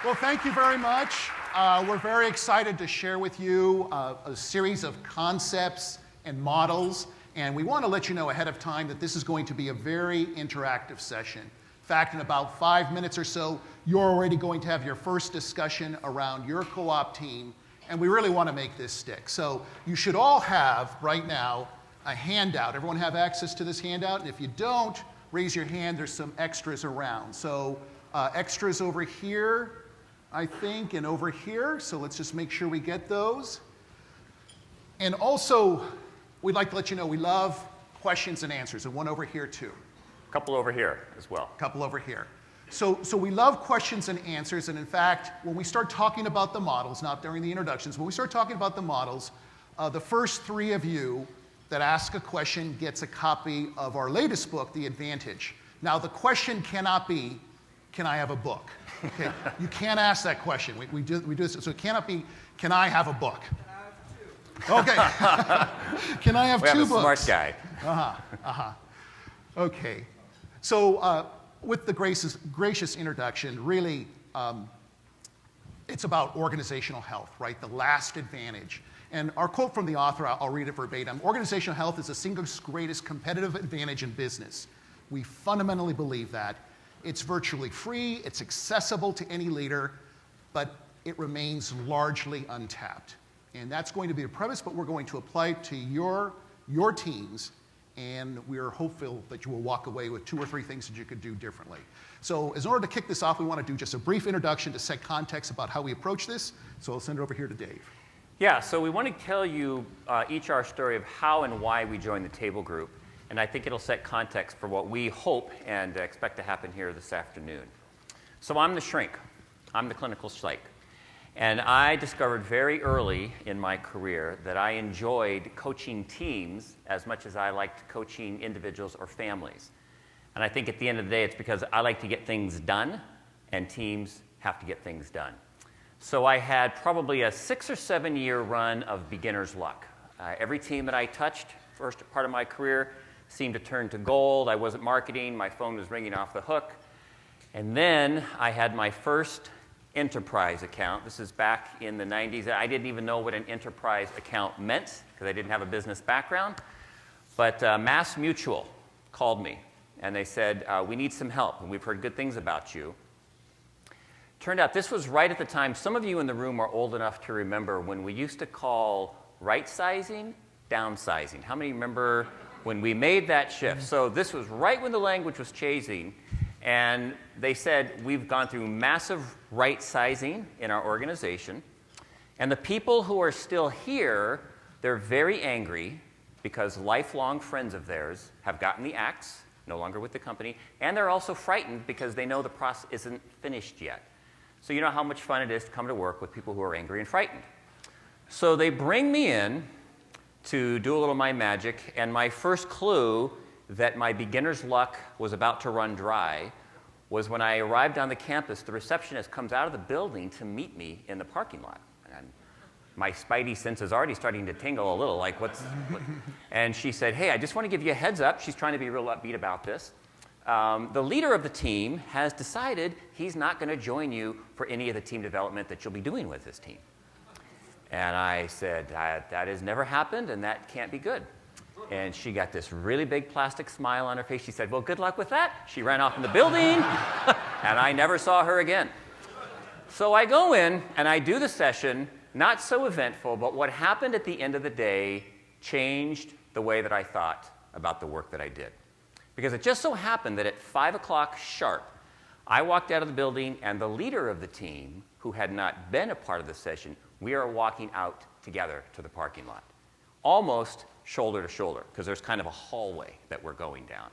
Well, thank you very much. We're very excited to share with you a series of concepts and models, and we want to let you know ahead of time that this is going to be a very interactive session. In fact, in about 5 minutes or so, you're already going to have your first discussion around your co-op team, and we really want to make this stick. So you should all have, right now, a handout. Everyone have access to this handout? And if you don't, raise your hand. There's some extras around. So extras over here, I think, and over here. So let's just make sure we get those. And also, we'd like to let you know we love questions and answers, and one over here too. A couple over here as well. A couple over here. So we love questions and answers, and in fact, when we start talking about the models, not during the introductions, when we start talking about the models, the first 3 of you that ask a question gets a copy of our latest book, The Advantage. Now, the question cannot be, can I have a book? Okay? You can't ask that question. We do this, so it cannot be, can I have a book? Can I have 2? Okay. Can I have 2 books? We have a smart guy. Okay. So with the gracious introduction, really, it's about organizational health, right? The last advantage. And our quote from the author, I'll read it verbatim. Organizational health is the single greatest competitive advantage in business. We fundamentally believe that. It's virtually free, it's accessible to any leader, but it remains largely untapped. And that's going to be a premise, but we're going to apply it to your teams, and we're hopeful that you will walk away with 2 or 3 things that you could do differently. So in order to kick this off, we want to do just a brief introduction to set context about how we approach this. So I'll send it over here to Dave. Yeah, so we want to tell you each our story of how and why we joined the table group. And I think it'll set context for what we hope and expect to happen here this afternoon. So I'm the shrink. I'm the clinical psych. And I discovered very early in my career that I enjoyed coaching teams as much as I liked coaching individuals or families. And I think at the end of the day, it's because I like to get things done, and teams have to get things done. So I had probably a 6 or 7 year run of beginner's luck. Every team that I touched, first part of my career, seemed to turn to gold. I wasn't marketing. My phone was ringing off the hook. And then I had my first enterprise account. This is back in the 90s. I didn't even know what an enterprise account meant because I didn't have a business background. But Mass Mutual called me, and they said, we need some help, and we've heard good things about you. Turned out this was right at the time. Some of you in the room are old enough to remember when we used to call right-sizing downsizing. How many remember when we made that shift? So this was right when the language was changing, and they said, we've gone through massive right-sizing in our organization, and the people who are still here, they're very angry because lifelong friends of theirs have gotten the axe, no longer with the company, and they're also frightened because they know the process isn't finished yet. So you know how much fun it is to come to work with people who are angry and frightened. So they bring me in to do a little of my magic, and my first clue that my beginner's luck was about to run dry was when I arrived on the campus, the receptionist comes out of the building to meet me in the parking lot. And my spidey sense is already starting to tingle a little, like what? And she said, hey, I just want to give you a heads up. She's trying to be real upbeat about this. The leader of the team has decided he's not going to join you for any of the team development that you'll be doing with this team. And I said, that has never happened, and that can't be good. And she got this really big plastic smile on her face. She said, well, good luck with that. She ran off in the building, and I never saw her again. So I go in, and I do the session, not so eventful, but what happened at the end of the day changed the way that I thought about the work that I did. Because it just so happened that at 5 o'clock sharp, I walked out of the building, and the leader of the team, who had not been a part of the session, we are walking out together to the parking lot, almost shoulder to shoulder, because there's kind of a hallway that we're going down.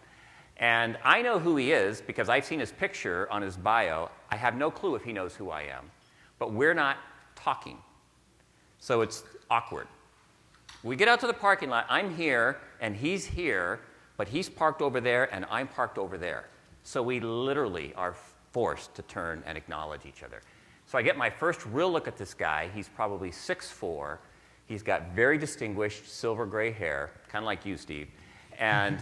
And I know who he is because I've seen his picture on his bio. I have no clue if he knows who I am, but we're not talking. So it's awkward. We get out to the parking lot. I'm here, and he's here, but he's parked over there, and I'm parked over there. So we literally are forced to turn and acknowledge each other. So I get my first real look at this guy. He's probably 6'4". He's got very distinguished silver gray hair, kind of like you, Steve, and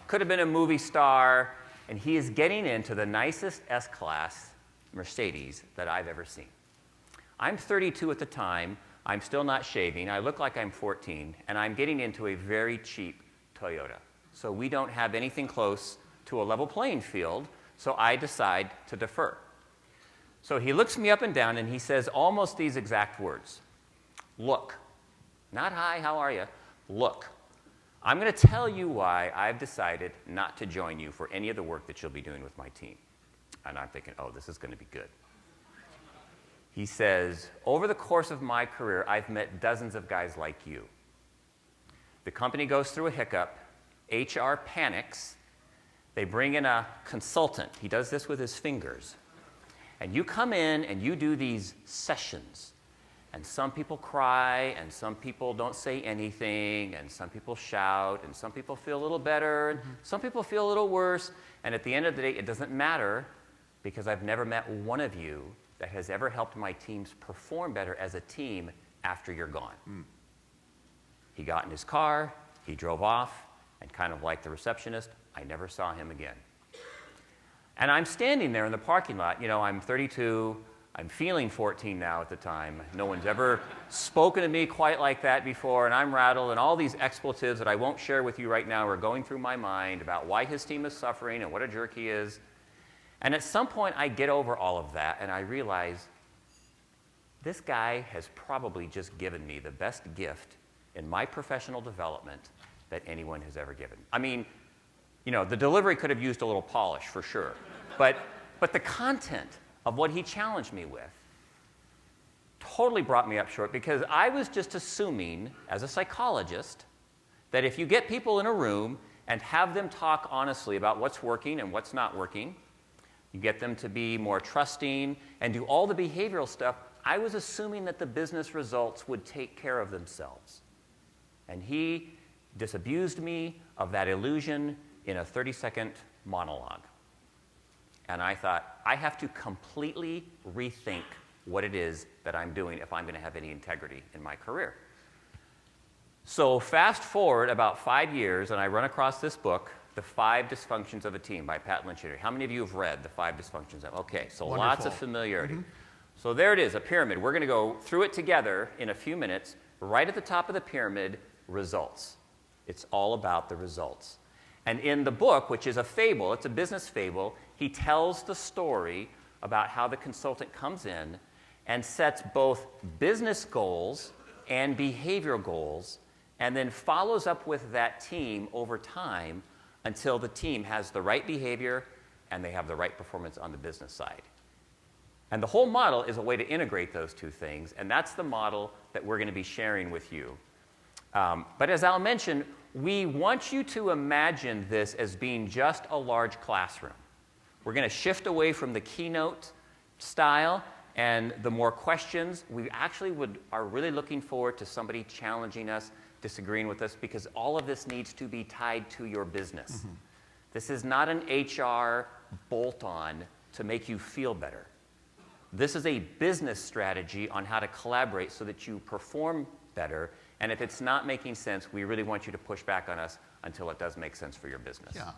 could have been a movie star. And he is getting into the nicest S-Class Mercedes that I've ever seen. I'm 32 at the time. I'm still not shaving. I look like I'm 14, and I'm getting into a very cheap Toyota. So we don't have anything close to a level playing field, so I decide to defer. So he looks me up and down, and he says almost these exact words. Look, not hi, how are you? Look, I'm going to tell you why I've decided not to join you for any of the work that you'll be doing with my team. And I'm thinking, oh, this is going to be good. He says, over the course of my career, I've met dozens of guys like you. The company goes through a hiccup. HR panics. They bring in a consultant. He does this with his fingers. And you come in and you do these sessions. And some people cry, and some people don't say anything, and some people shout, and some people feel a little better, and some people feel a little worse. And at the end of the day, it doesn't matter, because I've never met one of you that has ever helped my teams perform better as a team after you're gone. He got in his car, he drove off, and kind of like the receptionist, I never saw him again. And I'm standing there in the parking lot. You know, I'm 32. I'm feeling 14 now at the time. No one's ever spoken to me quite like that before, and I'm rattled, and all these expletives that I won't share with you right now are going through my mind about why his team is suffering and what a jerk he is. And at some point, I get over all of that, and I realize this guy has probably just given me the best gift in my professional development that anyone has ever given. I mean, you know, the delivery could have used a little polish for sure, but the content of what he challenged me with totally brought me up short, because I was just assuming, as a psychologist, that if you get people in a room and have them talk honestly about what's working and what's not working, you get them to be more trusting and do all the behavioral stuff, I was assuming that the business results would take care of themselves. And he disabused me of that illusion in a 30-second monologue. And I thought, I have to completely rethink what it is that I'm doing if I'm going to have any integrity in my career. So fast forward about 5 years, and I run across this book, The 5 Dysfunctions of a Team by Pat Lynch. How many of you have read The 5 Dysfunctions? Okay, so Wonderful. Lots of familiarity. So there it is, a pyramid. We're going to go through it together in a few minutes. Right at the top of the pyramid, results. It's all about the results. And in the book, which is a fable, it's a business fable, he tells the story about how the consultant comes in and sets both business goals and behavioral goals, and then follows up with that team over time until the team has the right behavior and they have the right performance on the business side. And the whole model is a way to integrate those two things, and that's the model that we're going to be sharing with you. But as Al mentioned, we want you to imagine this as being just a large classroom. We're going to shift away from the keynote style and the more questions. We actually are really looking forward to somebody challenging us, disagreeing with us, because all of this needs to be tied to your business. This is not an HR bolt-on to make you feel better. This is a business strategy on how to collaborate so that you perform better. And if it's not making sense, we really want you to push back on us until it does make sense for your business. Yeah,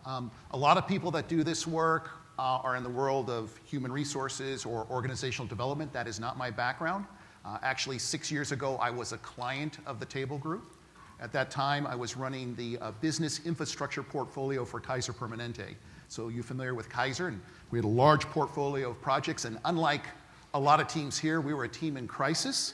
a lot of people that do this work are in the world of human resources or organizational development. That is not my background. Actually, 6 years ago, I was a client of the Table Group. At that time, I was running the business infrastructure portfolio for Kaiser Permanente. So you're familiar with Kaiser, and we had a large portfolio of projects, and unlike a lot of teams here, we were a team in crisis,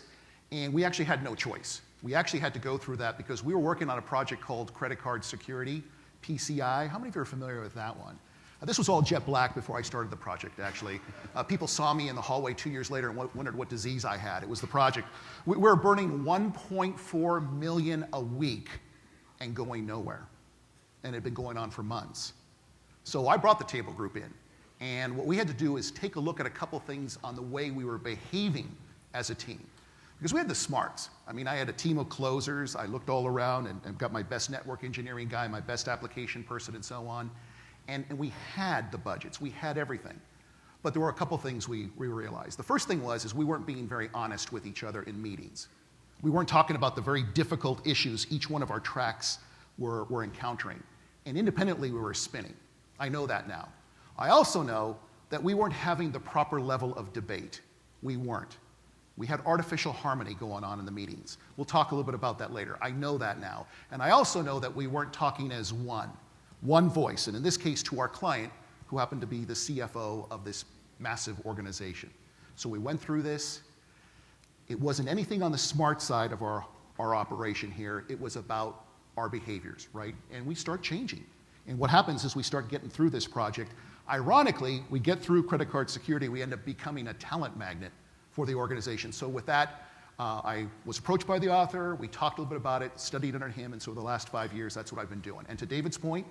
and we actually had no choice. We actually had to go through that because we were working on a project called Credit Card Security, PCI. How many of you are familiar with that one? This was all jet black before I started the project, actually. People saw me in the hallway 2 years later and wondered what disease I had. It was the project. We were burning 1.4 million a week and going nowhere. And it had been going on for months. So I brought the Table Group in. And what we had to do is take a look at a couple things on the way we were behaving as a team. Because we had the smarts. I mean, I had a team of closers. I looked all around and got my best network engineering guy, my best application person, and so on. And we had the budgets. We had everything. But there were a couple things we realized. The first thing was we weren't being very honest with each other in meetings. We weren't talking about the very difficult issues each one of our tracks were encountering. And independently, we were spinning. I know that now. I also know that we weren't having the proper level of debate. We weren't. We had artificial harmony going on in the meetings. We'll talk a little bit about that later. I know that now. And I also know that we weren't talking as one voice, and in this case to our client, who happened to be the CFO of this massive organization. So we went through this. It wasn't anything on the smart side of our operation here. It was about our behaviors, right? And we start changing. And what happens is we start getting through this project. Ironically, we get through credit card security, we end up becoming a talent magnet for the organization. So with that, I was approached by the author, we talked a little bit about it, studied under him, and so the last 5 years, that's what I've been doing. And to David's point,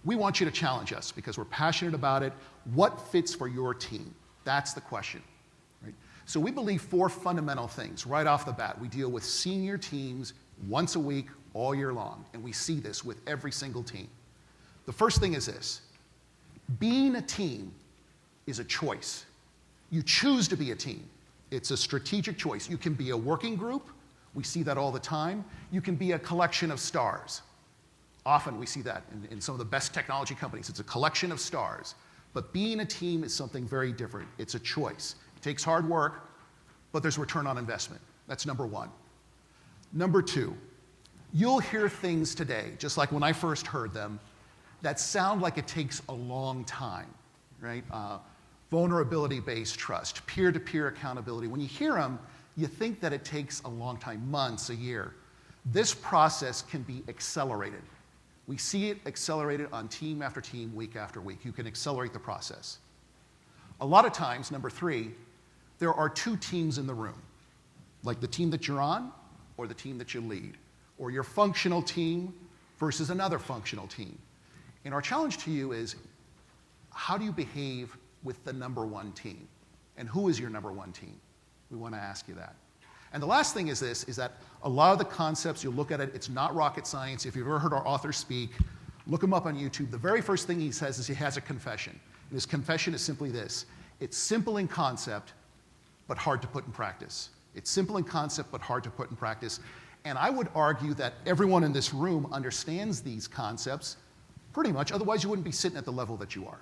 we want you to challenge us because we're passionate about it. What fits for your team? That's the question, right? So we believe 4 fundamental things right off the bat. We deal with senior teams once a week, all year long, and we see this with every single team. The first thing is this: being a team is a choice. You choose to be a team. It's a strategic choice. You can be a working group. We see that all the time. You can be a collection of stars. Often we see that in some of the best technology companies. It's a collection of stars. But being a team is something very different. It's a choice. It takes hard work, but there's return on investment. That's number 1. Number 2, you'll hear things today, just like when I first heard them, that sound like it takes a long time, right? Vulnerability-based trust, peer-to-peer accountability. When you hear them, you think that it takes a long time, months, a year. This process can be accelerated. We see it accelerated on team after team, week after week. You can accelerate the process. A lot of times, number 3, there are 2 teams in the room, like the team that you're on or the team that you lead, or your functional team versus another functional team. And our challenge to you is, how do you behave with the number 1 team? And who is your number 1 team? We want to ask you that. And the last thing is this, is that a lot of the concepts, you'll look at it, it's not rocket science. If you've ever heard our author speak, look him up on YouTube. The very first thing he says is he has a confession. And his confession is simply this: it's simple in concept, but hard to put in practice. It's simple in concept, but hard to put in practice. And I would argue that everyone in this room understands these concepts pretty much, otherwise you wouldn't be sitting at the level that you are.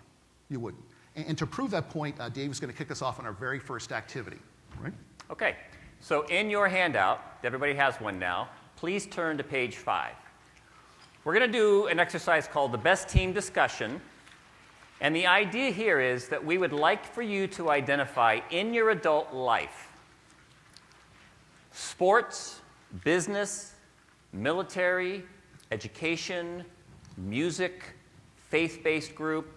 You wouldn't. And to prove that point, Dave is going to kick us off on our very first activity. Right? Okay. So in your handout, everybody has one now, please turn to page 5. We're going to do an exercise called the best team discussion. And the idea here is that we would like for you to identify in your adult life sports, business, military, education, music, faith-based group,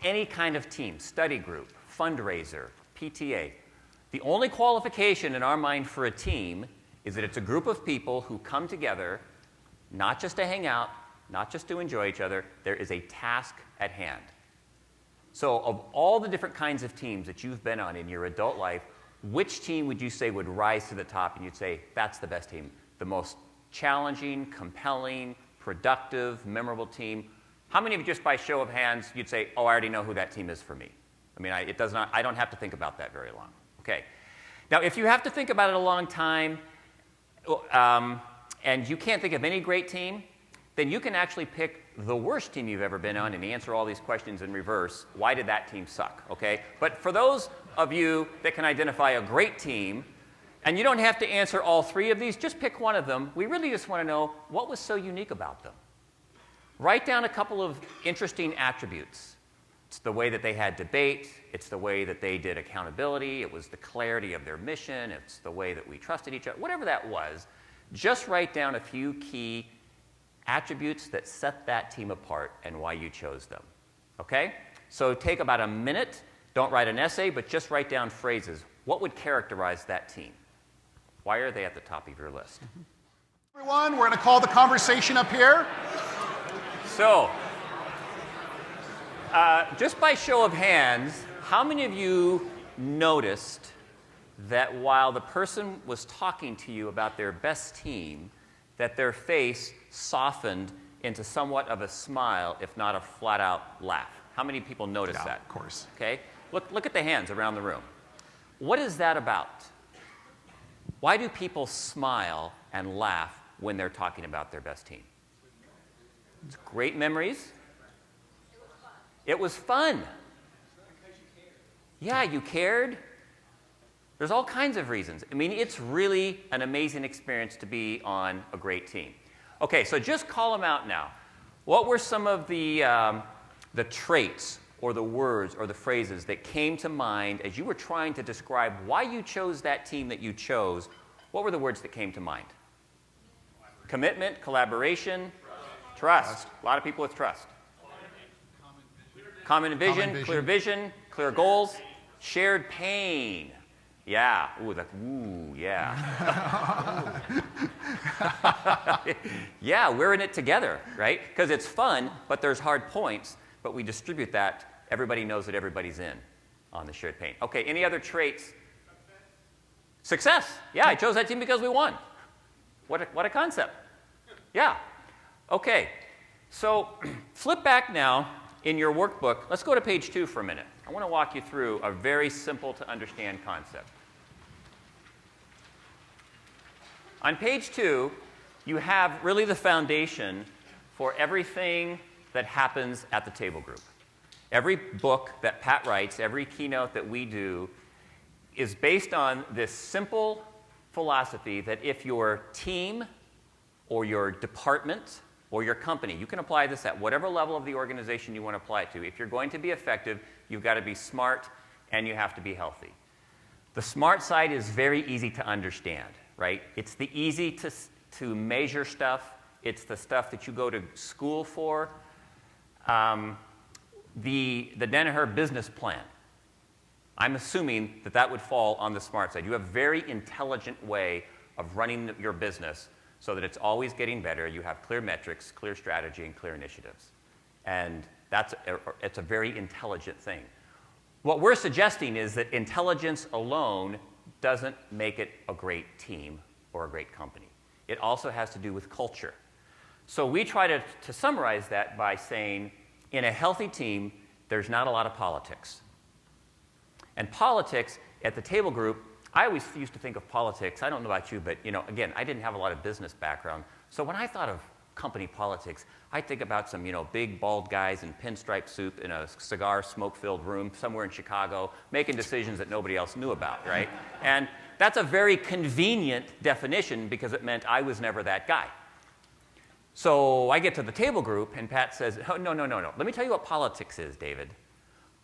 any kind of team, study group, fundraiser, PTA. The only qualification in our mind for a team is that it's a group of people who come together not just to hang out, not just to enjoy each other. There is a task at hand. So of all the different kinds of teams that you've been on in your adult life, which team would you say would rise to the top and you'd say, that's the best team, the most challenging, compelling, productive, memorable team? How many of you, just by show of hands, you'd say, oh, I already know who that team is for me? I mean, I don't have to think about that very long. Okay. Now, if you have to think about it a long time, and you can't think of any great team, then you can actually pick the worst team you've ever been on and answer all these questions in reverse. Why did that team suck? Okay? But for those of you that can identify a great team, and you don't have to answer all 3 of these, just pick one of them. We really just want to know what was so unique about them. Write down a couple of interesting attributes. It's the way that they had debate. It's the way that they did accountability. It was the clarity of their mission. It's the way that we trusted each other. Whatever that was, just write down a few key attributes that set that team apart and why you chose them. Okay? So take about a minute. Don't write an essay, but just write down phrases. What would characterize that team? Why are they at the top of your list? Everyone, we're going to call the conversation up here. So, just by show of hands, how many of you noticed that while the person was talking to you about their best team, that their face softened into somewhat of a smile, if not a flat-out laugh? How many people noticed that? Of course. Okay? Look at the hands around the room. What is that about? Why do people smile and laugh when they're talking about their best team? It's great memories. It was fun. Yeah, you cared. There's all kinds of reasons. I mean, it's really an amazing experience to be on a great team. Okay, so just call them out now. What were some of the traits or the words or the phrases that came to mind as you were trying to describe why you chose that team that you chose? What were the words that came to mind? Commitment, collaboration, trust. A lot of people with trust. Common vision, clear vision, clear goals, shared pain. Yeah. Yeah. Yeah, we're in it together, right? Because it's fun, but there's hard points, but we distribute that. Everybody knows that everybody's in on the shared pain. Okay, any other traits? Success. Yeah, I chose that team because we won. What a concept. Yeah. Okay, so flip back now in your workbook. Let's go to page 2 for a minute. I want to walk you through a very simple to understand concept. On page 2, you have really the foundation for everything that happens at the table group. Every book that Pat writes, every keynote that we do, is based on this simple philosophy that if your team or your department or your company, you can apply this at whatever level of the organization you want to apply it to. If you're going to be effective, you've got to be smart and you have to be healthy. The smart side is very easy to understand, right? It's the easy to measure stuff. It's the stuff that you go to school for. The Danaher business plan. I'm assuming that that would fall on the smart side. You have a very intelligent way of running your business so that it's always getting better. You have clear metrics, clear strategy, and clear initiatives. And it's a very intelligent thing. What we're suggesting is that intelligence alone doesn't make it a great team or a great company. It also has to do with culture. So we try to summarize that by saying, in a healthy team, there's not a lot of politics. And politics at the table group, I always used to think of politics, I don't know about you, but again, I didn't have a lot of business background. So when I thought of company politics, I think about some big bald guys in pinstripe suit in a cigar smoke-filled room somewhere in Chicago making decisions that nobody else knew about, right? And that's a very convenient definition because it meant I was never that guy. So I get to the table group and Pat says, oh, no. Let me tell you what politics is, David.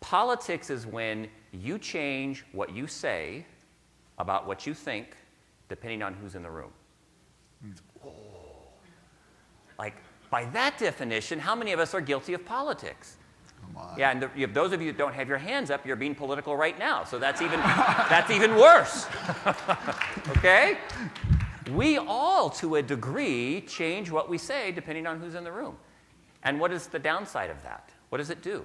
Politics is when you change what you say about what you think depending on who's in the room. Oh. Like, by that definition, how many of us are guilty of politics? Come on. Yeah, and those of you that don't have your hands up, you're being political right now. So that's even worse. Okay? We all, to a degree, change what we say depending on who's in the room. And what is the downside of that? What does it do?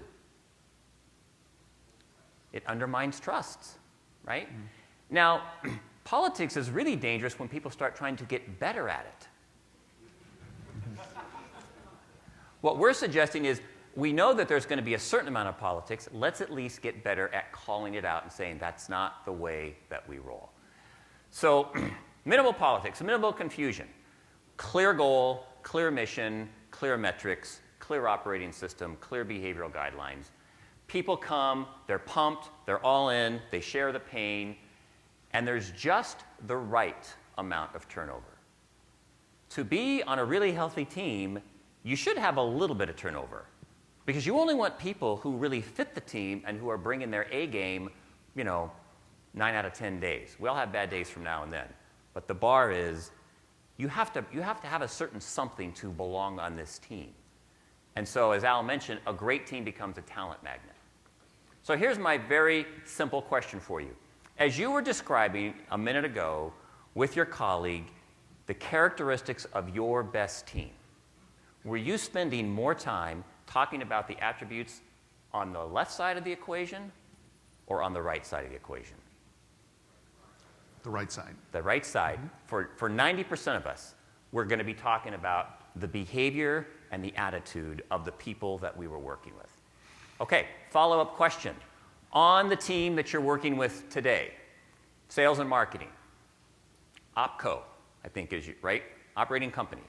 It undermines trusts, right? Mm-hmm. Now, politics is really dangerous when people start trying to get better at it. What we're suggesting is we know that there's going to be a certain amount of politics. Let's at least get better at calling it out and saying that's not the way that we roll. So minimal politics, minimal confusion, clear goal, clear mission, clear metrics, clear operating system, clear behavioral guidelines. People come, they're pumped, they're all in, they share the pain, and there's just the right amount of turnover. To be on a really healthy team, you should have a little bit of turnover because you only want people who really fit the team and who are bringing their A game, 9 out of 10 days. We all have bad days from now and then. But the bar is you have to have a certain something to belong on this team. And so, as Al mentioned, a great team becomes a talent magnet. So here's my very simple question for you. As you were describing a minute ago with your colleague the characteristics of your best team, were you spending more time talking about the attributes on the left side of the equation or on the right side of the equation? The right side. The right side. Mm-hmm. For 90% of us, we're going to be talking about the behavior and the attitude of the people that we were working with. Okay, follow-up question. On the team that you're working with today, sales and marketing, OpCo, I think is, right? Operating company.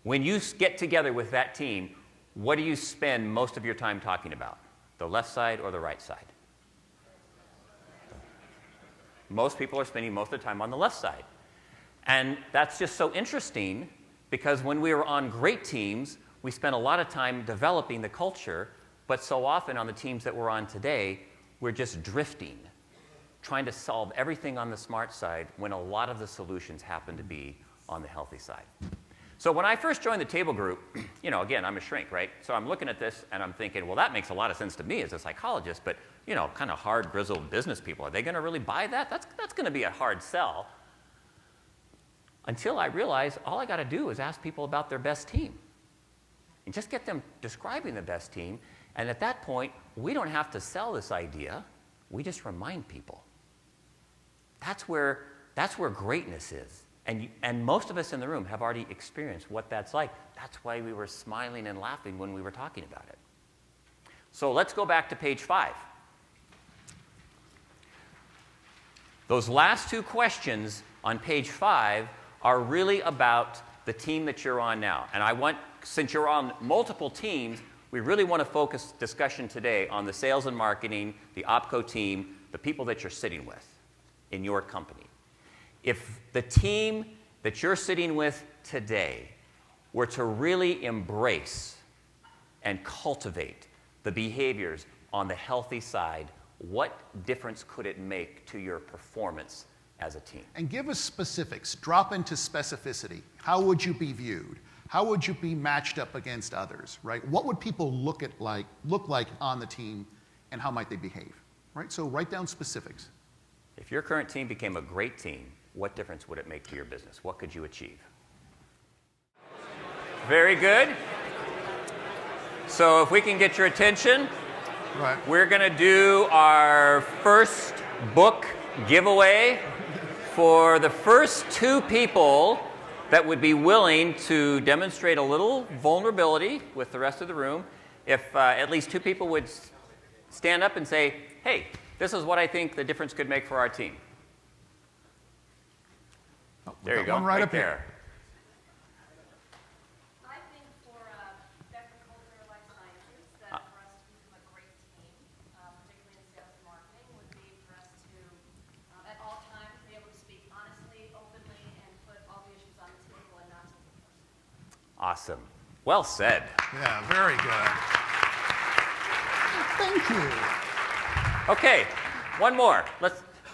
When you get together with that team, what do you spend most of your time talking about? The left side or the right side? Most people are spending most of the time on the left side. And that's just so interesting because when we were on great teams, we spent a lot of time developing the culture, but so often on the teams that we're on today, we're just drifting, trying to solve everything on the smart side when a lot of the solutions happen to be on the healthy side. So when I first joined the table group, again, I'm a shrink, right? So I'm looking at this and I'm thinking, well, that makes a lot of sense to me as a psychologist, but kind of hard, grizzled business people, are they going to really buy that? That's going to be a hard sell. Until I realized all I got to do is ask people about their best team and just get them describing the best team. And at that point, we don't have to sell this idea. We just remind people. That's where greatness is. And most of us in the room have already experienced what that's like. That's why we were smiling and laughing when we were talking about it. So let's go back to page 5. Those last 2 questions on page 5 are really about the team that you're on now. And since you're on multiple teams, we really want to focus discussion today on the sales and marketing, the OpCo team, the people that you're sitting with in your company. If the team that you're sitting with today were to really embrace and cultivate the behaviors on the healthy side, what difference could it make to your performance as a team? And give us specifics. Drop into specificity. How would you be viewed? How would you be matched up against others, right? What would people look like on the team, and how might they behave, right? So write down specifics. If your current team became a great team, what difference would it make to your business? What could you achieve? Very good. So if we can get your attention, right, we're going to do our first book giveaway for the first 2 people that would be willing to demonstrate a little vulnerability with the rest of the room. If at least 2 people would stand up and say, hey, this is what I think the difference could make for our team. Oh, there you go, one right up there. I think for agriculture, life sciences, that for us to become a great team, particularly in sales and marketing, would be for us to, at all times, be able to speak honestly, openly, and put all the issues on the table and not take it personally. Awesome. Well said. Yeah, very good. Thank you. Okay, one more.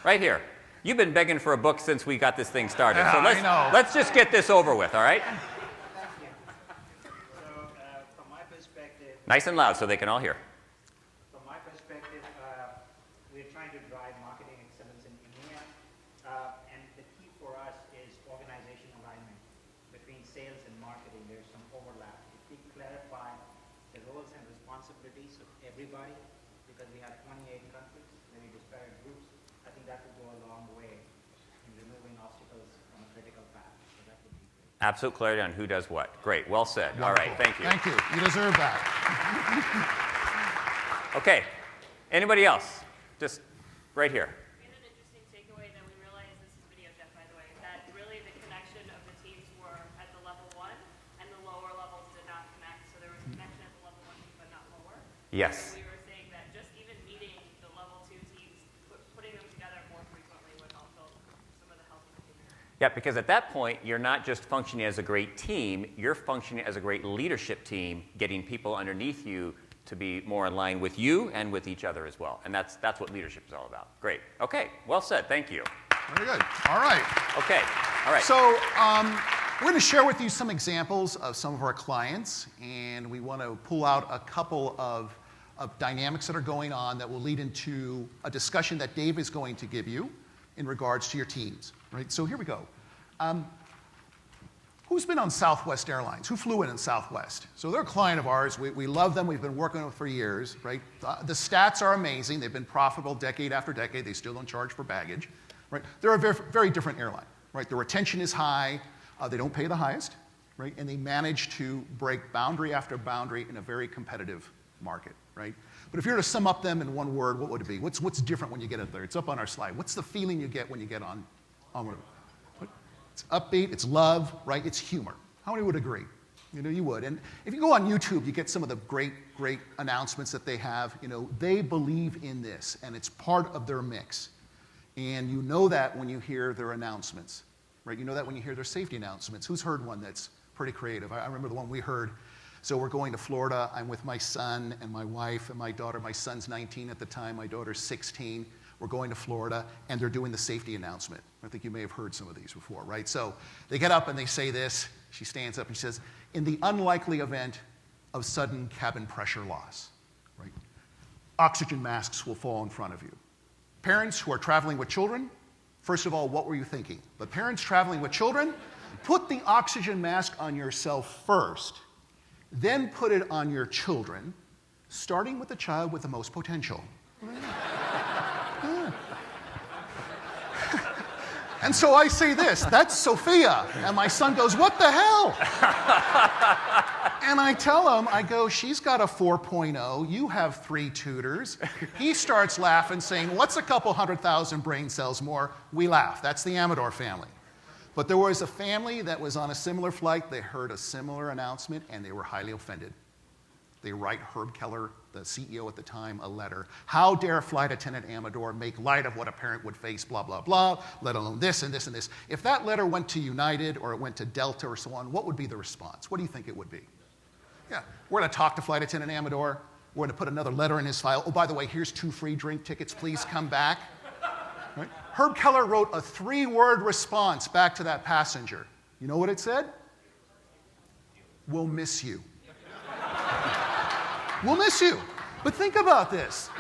Right here. You've been begging for a book since we got this thing started. Yeah, So let's just get this over with, all right? So, from my perspective, Nice and loud so they can all hear. we're trying to drive marketing excellence in EMEA, and the key for us is organization alignment between sales and marketing. There's some overlap. If we clarify the roles and responsibilities of everybody, because we have 28 countries, many disparate groups, I think that would go a long way in removing obstacles from a critical path. So that would be great. Absolute clarity on who does what. Great, well said. Wonderful. All right, thank you. Thank you. You deserve that. Okay, anybody else? Just right here. We had an interesting takeaway that we realized, this is video, Jeff, by the way, that really the connection of the teams were at the level 1, and the lower levels did not connect. So there was a connection at the level 1 team, but not lower. Yes. And we were saying that just even meeting the level 2 teams, putting them together more frequently would help build some of the healthy behavior. Yeah, because at that point, you're not just functioning as a great team, you're functioning as a great leadership team, getting people underneath you to be more in line with you and with each other as well. And that's what leadership is all about. Great. Okay, well said. Thank you. Very good. All right. Okay, all right. So we're going to share with you some examples of some of our clients, and we want to pull out a couple of dynamics that are going on that will lead into a discussion that Dave is going to give you in regards to your teams. Right? So here we go. Who's been on Southwest Airlines? Who flew in Southwest? So they're a client of ours. We love them. We've been working with them for years. Right? The stats are amazing. They've been profitable decade after decade. They still don't charge for baggage. Right? They're a very, very different airline. Right? The retention is high. They don't pay the highest. Right? And they manage to break boundary after boundary in a very competitive market. Right? But if you were to sum up them in one word, what would it be? What's different when you get up there? It's up on our slide. What's the feeling you get when you get on one of them? It's upbeat, it's love, right? It's humor. How many would agree? You know, you would. And if you go on YouTube, you get some of the great announcements that they have. You know, they believe in this, and it's part of their mix. And you know that when you hear their announcements, right? You know that when you hear their safety announcements. Who's heard one that's pretty creative? I remember the one we heard. So we're going to Florida. I'm with my son and my wife and my daughter. My son's 19 at the time. My daughter's 16. We're going to Florida, and they're doing the safety announcement. I think you may have heard some of these before, right? So they get up and they say this. She stands up and she says, in the unlikely event of sudden cabin pressure loss, right? Oxygen masks will fall in front of you. Parents who are traveling with children, first of all, what were you thinking? But parents traveling with children, put the oxygen mask on yourself first, then put it on your children, starting with the child with the most potential. And so I say this, that's Sophia. And my son goes, what the hell? And I tell him, I go, she's got a 4.0, you have 3 tutors. He starts laughing, saying, what's a couple 100,000 brain cells more? We laugh. That's the Amador family. But there was a family that was on a similar flight. They heard a similar announcement, and they were highly offended. They write Herb Keller, the CEO at the time, a letter. How dare Flight Attendant Amador make light of what a parent would face, blah, blah, blah, let alone this and this and this. If that letter went to United or it went to Delta or so on, what would be the response? What do you think it would be? Yeah, we're going to talk to Flight Attendant Amador. We're going to put another letter in his file. Oh, by the way, here's 2 free drink tickets. Please come back. Right? Herb Keller wrote a 3-word response back to that passenger. You know what it said? We'll miss you. We'll miss you. But think about this.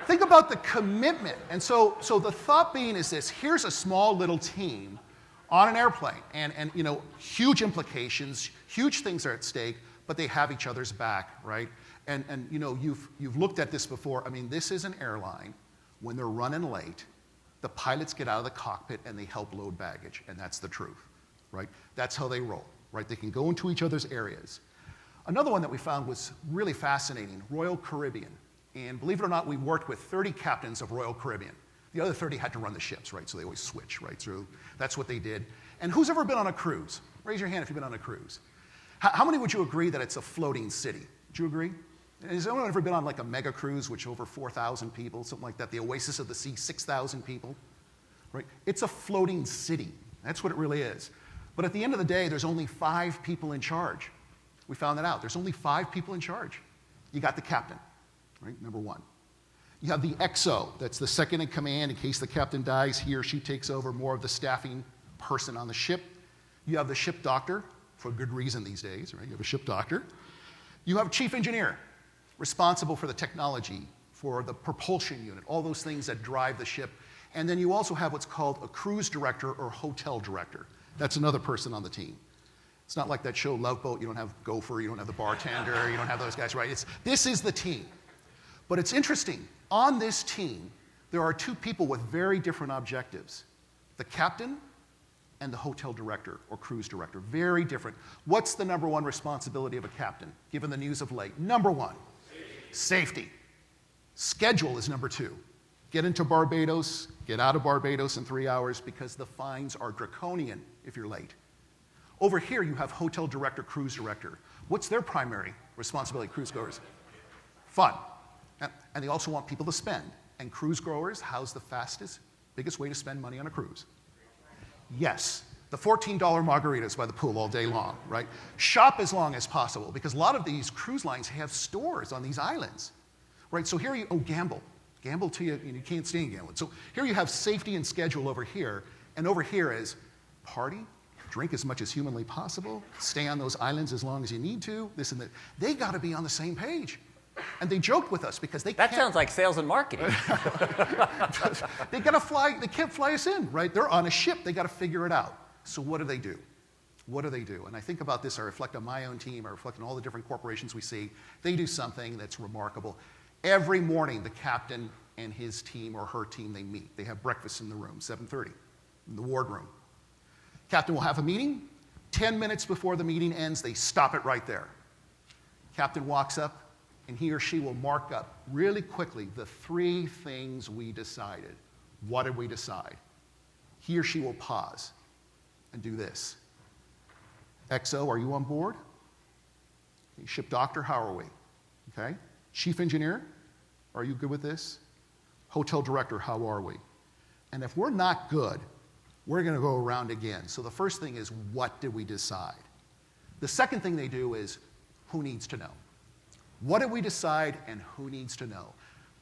Think about the commitment. And so the thought being is this. Here's a small little team on an airplane. And you know, huge implications, huge things are at stake, but they have each other's back, right? And you know, you've looked at this before. I mean, this is an airline. When they're running late, the pilots get out of the cockpit and they help load baggage. And that's the truth, right? That's how they roll, right? They can go into each other's areas. Another one that we found was really fascinating, Royal Caribbean. And believe it or not, we worked with 30 captains of Royal Caribbean. The other 30 had to run the ships, right? So they always switch right through. That's what they did. And who's ever been on a cruise? Raise your hand if you've been on a cruise. How many would you agree that it's a floating city? Would you agree? Has anyone ever been on like a mega cruise, which over 4,000 people, something like that? The Oasis of the Sea, 6,000 people, right? It's a floating city. That's what it really is. But at the end of the day, there's only 5 people in charge. We found that out. There's only 5 people in charge. You got the captain, right? Number 1. You have the XO. That's the second in command. In case the captain dies, he or she takes over, more of the staffing person on the ship. You have the ship doctor, for good reason these days, right? You have a ship doctor. You have a chief engineer, responsible for the technology, for the propulsion unit, all those things that drive the ship. And then you also have what's called a cruise director or hotel director. That's another person on the team. It's not like that show Love Boat. You don't have Gopher, you don't have the bartender, you don't have those guys, right? This is the team. But it's interesting. On this team, there are 2 people with very different objectives. The captain and the hotel director or cruise director. Very different. What's the number 1 responsibility of a captain, given the news of late? Number 1, safety. Schedule is number 2. Get into Barbados, get out of Barbados in 3 hours because the fines are draconian if you're late. Over here, you have hotel director, cruise director. What's their primary responsibility, cruise goers? Fun. And they also want people to spend. And cruise goers, how's the fastest, biggest way to spend money on a cruise? Yes, the $14 margaritas by the pool all day long, right? Shop as long as possible, because a lot of these cruise lines have stores on these islands, right? So here gamble. Gamble till you can't stand gambling. So here you have safety and schedule over here, and over here is party, drink as much as humanly possible, stay on those islands as long as you need to, this and that. They got to be on the same page. And they joked with us because they can't. That sounds like sales and marketing. They got to fly, they can't fly us in, right? They're on a ship, they got to figure it out. So what do they do? What do they do? And I think about this, I reflect on my own team, I reflect on all the different corporations we see. They do something that's remarkable. Every morning, the captain and his team or her team, they meet. They have breakfast in the room, 7:30, in the wardroom. Captain will have a meeting. 10 minutes before the meeting ends, they stop it right there. Captain walks up, and he or she will mark up really quickly the 3 things we decided. What did we decide? He or she will pause and do this. XO, are you on board? Okay, ship doctor, how are we? Okay. Chief engineer, are you good with this? Hotel director, how are we? And if we're not good, we're going to go around again. So the first thing is, what did we decide? The second thing they do is, who needs to know? What did we decide and who needs to know?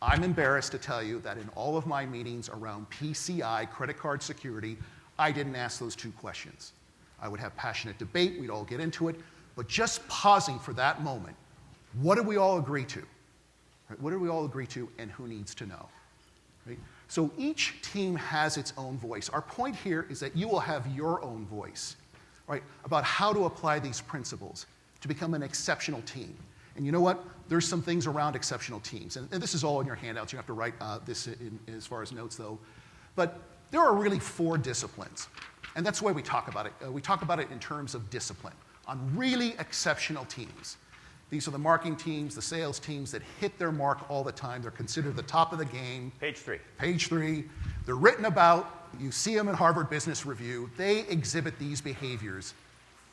I'm embarrassed to tell you that in all of my meetings around PCI, credit card security, I didn't ask those two questions. I would have passionate debate, we'd all get into it, but just pausing for that moment, what did we all agree to? Right? What did we all agree to and who needs to know? Right? So each team has its own voice. Our point here is that you will have your own voice, right, about how to apply these principles to become an exceptional team. And you know what? There's some things around exceptional teams. And this is all in your handouts. You have to write this in as far as notes, though. But there are really 4 disciplines. And that's the way we talk about it. We talk about it in terms of discipline on really exceptional teams. These are the marketing teams, the sales teams that hit their mark all the time. They're considered the top of the game. Page 3. Page 3. They're written about. You see them in Harvard Business Review. They exhibit these behaviors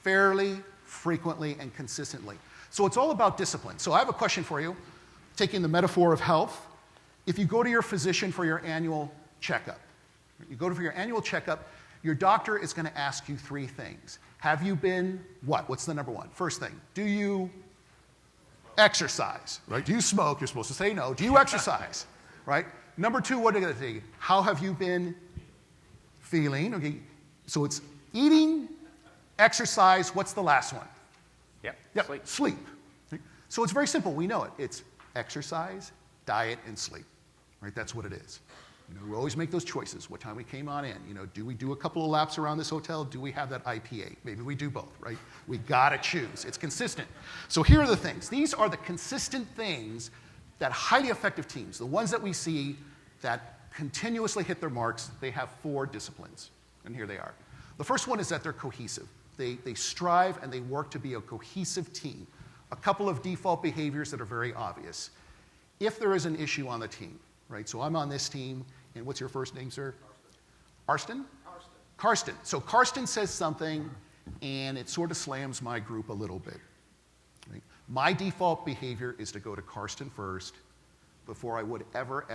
fairly, frequently, and consistently. So it's all about discipline. So I have a question for you, taking the metaphor of health. If you go to your physician for your annual checkup, your doctor is going to ask you 3 things. Have you been what? What's the number one? First thing, do you exercise? Right? Do you smoke? You're supposed to say no. Do you exercise? Right? Number 2, what are they going to say? How have you been feeling? Okay. So it's eating, exercise. What's the last one? Yep. Sleep. So it's very simple. We know it. It's exercise, diet, and sleep. Right? That's what it is. You know, we always make those choices. What time we came on in. You know, do we do a couple of laps around this hotel? Do we have that IPA? Maybe we do both, right? We gotta choose. It's consistent. So here are the things. These are the consistent things that highly effective teams, the ones that we see that continuously hit their marks, they have 4 disciplines. And here they are. The first one is that they're cohesive. They strive and they work to be a cohesive team. A couple of default behaviors that are very obvious. If there is an issue on the team, right? So I'm on this team, and what's your first name, sir? Karsten? Karsten. So Karsten says something, and it sort of slams my group a little bit. Right? My default behavior is to go to Karsten first before I would ever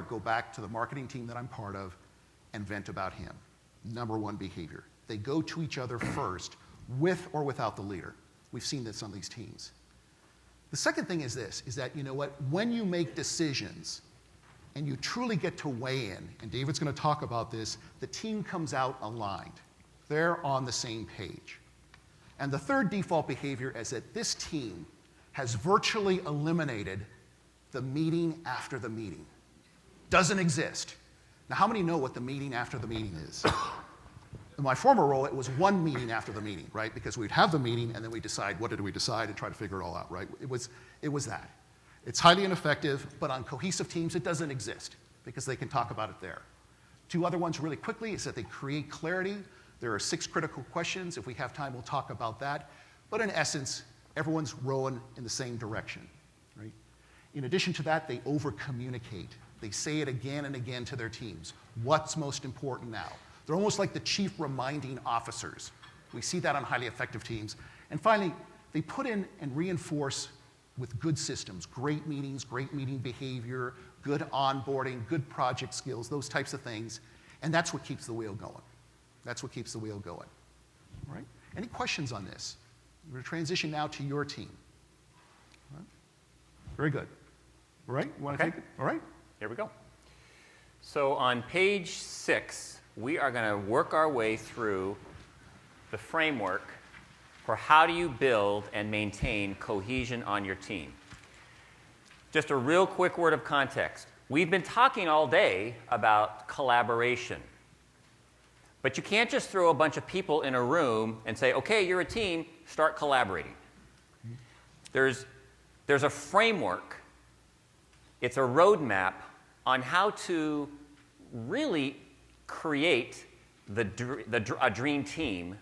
go back to the marketing team that I'm part of and vent about him. Number 1 behavior. They go to each other first, with or without the leader. We've seen this on these teams. The second thing is this, is that, you know what, when you make decisions and you truly get to weigh in, and David's going to talk about this, the team comes out aligned. They're on the same page. And the third default behavior is that this team has virtually eliminated the meeting after the meeting. Doesn't exist. Now, how many know what the meeting after the meeting is? In my former role, it was 1 meeting after the meeting, right? Because we'd have the meeting, and then we'd decide, what did we decide, and try to figure it all out, right? It was that. It's highly ineffective, but on cohesive teams, it doesn't exist, because they can talk about it there. 2 other ones really quickly is that they create clarity. There are 6 critical questions. If we have time, we'll talk about that. But in essence, everyone's rowing in the same direction, right? In addition to that, they over-communicate. They say it again and again to their teams. What's most important now? They're almost like the chief reminding officers. We see that on highly effective teams. And finally, they put in and reinforce with good systems, great meetings, great meeting behavior, good onboarding, good project skills, those types of things. And that's what keeps the wheel going. That's what keeps the wheel going. All right? Any questions on this? We're going to transition now to your team. All right? Very good. All right? You want to take it? All right? Here we go. So on page 6, we are going to work our way through the framework for how do you build and maintain cohesion on your team. Just a real quick word of context. We've been talking all day about collaboration. But you can't just throw a bunch of people in a room and say, okay, you're a team, start collaborating. There's a framework. It's a roadmap on how to really create a dream team.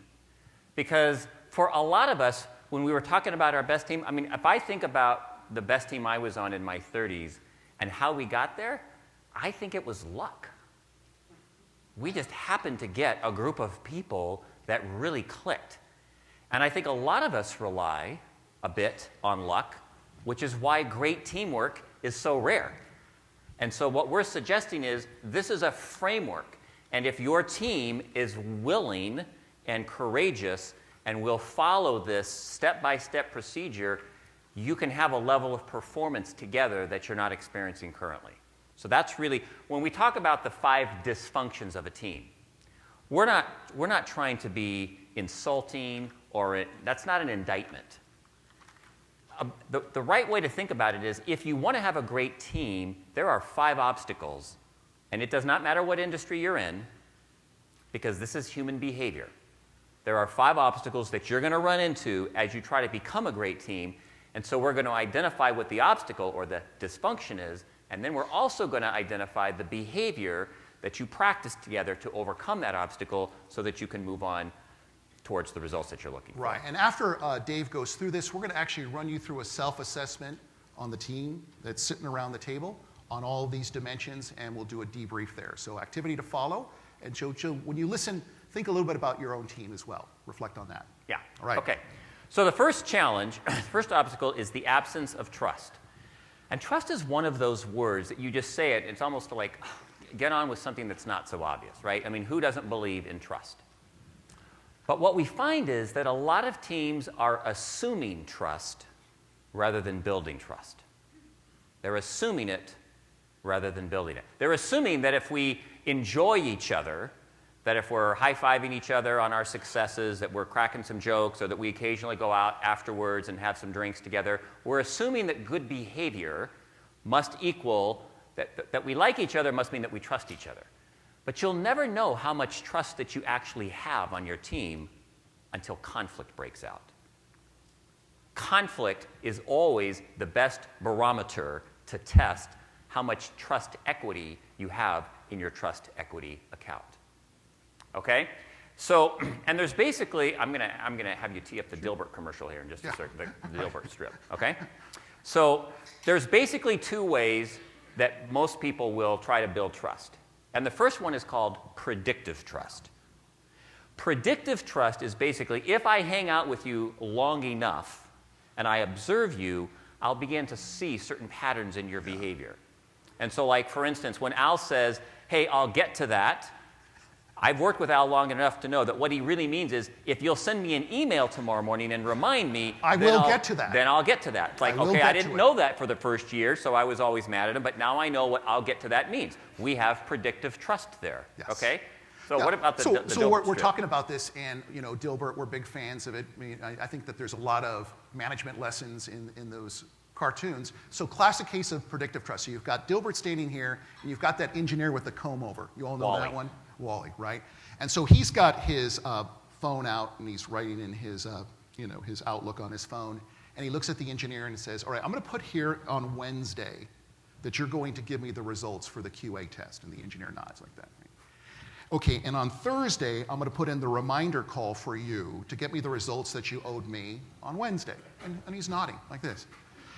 Because for a lot of us, when we were talking about our best team, I mean, if I think about the best team I was on in my 30s and how we got there, I think it was luck. We just happened to get a group of people that really clicked. And I think a lot of us rely a bit on luck, which is why great teamwork is so rare. And so what we're suggesting is this is a framework. And if your team is willing and courageous and will follow this step-by-step procedure, you can have a level of performance together that you're not experiencing currently. So that's really, when we talk about the 5 dysfunctions of a team, we're not trying to be insulting or that's not an indictment. The right way to think about it is if you want to have a great team, there are 5 obstacles, and it does not matter what industry you're in, because this is human behavior. There are 5 obstacles that you're going to run into as you try to become a great team, and so we're going to identify what the obstacle or the dysfunction is, and then we're also going to identify the behavior that you practice together to overcome that obstacle so that you can move on towards the results that you're looking for. Right, and after Dave goes through this, we're going to actually run you through a self-assessment on the team that's sitting around the table on all of these dimensions, and we'll do a debrief there. So activity to follow, and Joe, when you listen, think a little bit about your own team as well. Reflect on that. Yeah. All right. Okay. So the first challenge, first obstacle is the absence of trust. And trust is one of those words that you just say it, it's almost like, get on with something that's not so obvious, right? I mean, who doesn't believe in trust? But what we find is that a lot of teams are assuming trust rather than building trust. They're assuming it rather than building it. They're assuming that if we enjoy each other, that if we're high-fiving each other on our successes, that we're cracking some jokes, or that we occasionally go out afterwards and have some drinks together, we're assuming that good behavior must equal, that we like each other must mean that we trust each other. But you'll never know how much trust that you actually have on your team until conflict breaks out. Conflict is always the best barometer to test how much trust equity you have in your trust equity account. Okay? So, and there's basically, I'm gonna have you tee up the Dilbert commercial here in just a second, the Dilbert strip, okay? So there's basically 2 ways that most people will try to build trust. And the first one is called predictive trust. Predictive trust is basically, if I hang out with you long enough and I observe you, I'll begin to see certain patterns in your behavior. And so, like, for instance, when Al says, hey, I'll get to that, I've worked with Al long enough to know that what he really means is, if you'll send me an email tomorrow morning and remind me, I will get to that. Then I'll get to that. It's like, okay, I didn't know that for the first year, so I was always mad at him, but now I know what I'll get to that means. We have predictive trust there, Yes. okay? So what about the Dilbert So we're strip? talking about this, and Dilbert, we're big fans of it. I mean, I think that there's a lot of management lessons in those cartoons. So classic case of predictive trust. So you've got Dilbert standing here, and you've got that engineer with the comb over. You all know Wally. that one? Wally, right? And so he's got his phone out, and he's writing in his, his Outlook on his phone, and he looks at the engineer and says, all right, I'm going to put here on Wednesday that you're going to give me the results for the QA test. And the engineer nods like that. Right? Okay, and on Thursday, I'm going to put in the reminder call for you to get me the results that you owed me on Wednesday. And he's nodding like this.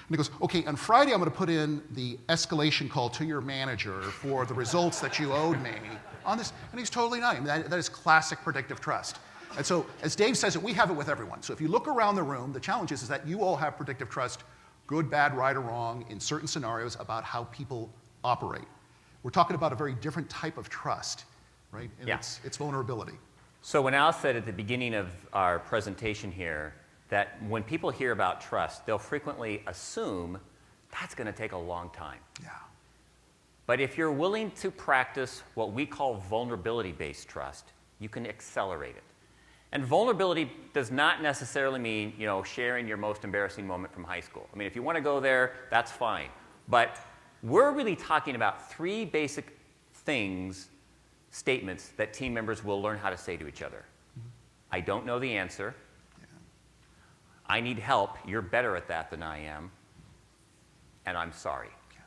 And he goes, okay, on Friday, I'm going to put in the escalation call to your manager for the results that you owed me on this. And he's totally nodding. That is classic predictive trust. And so, as Dave says it, we have it with everyone. So if you look around the room, the challenge is that you all have predictive trust, good, bad, right, or wrong, in certain scenarios about how people operate. We're talking about a very different type of trust, right? And it's vulnerability. So when Al said at the beginning of our presentation here that when people hear about trust, they'll frequently assume that's going to take a long time. Yeah. But if you're willing to practice what we call vulnerability-based trust, you can accelerate it. And vulnerability does not necessarily mean, sharing your most embarrassing moment from high school. I mean, if you want to go there, that's fine. But we're really talking about 3 basic statements that team members will learn how to say to each other. I don't know the answer. Yeah. I need help. You're better at that than I am. And I'm sorry. Yeah.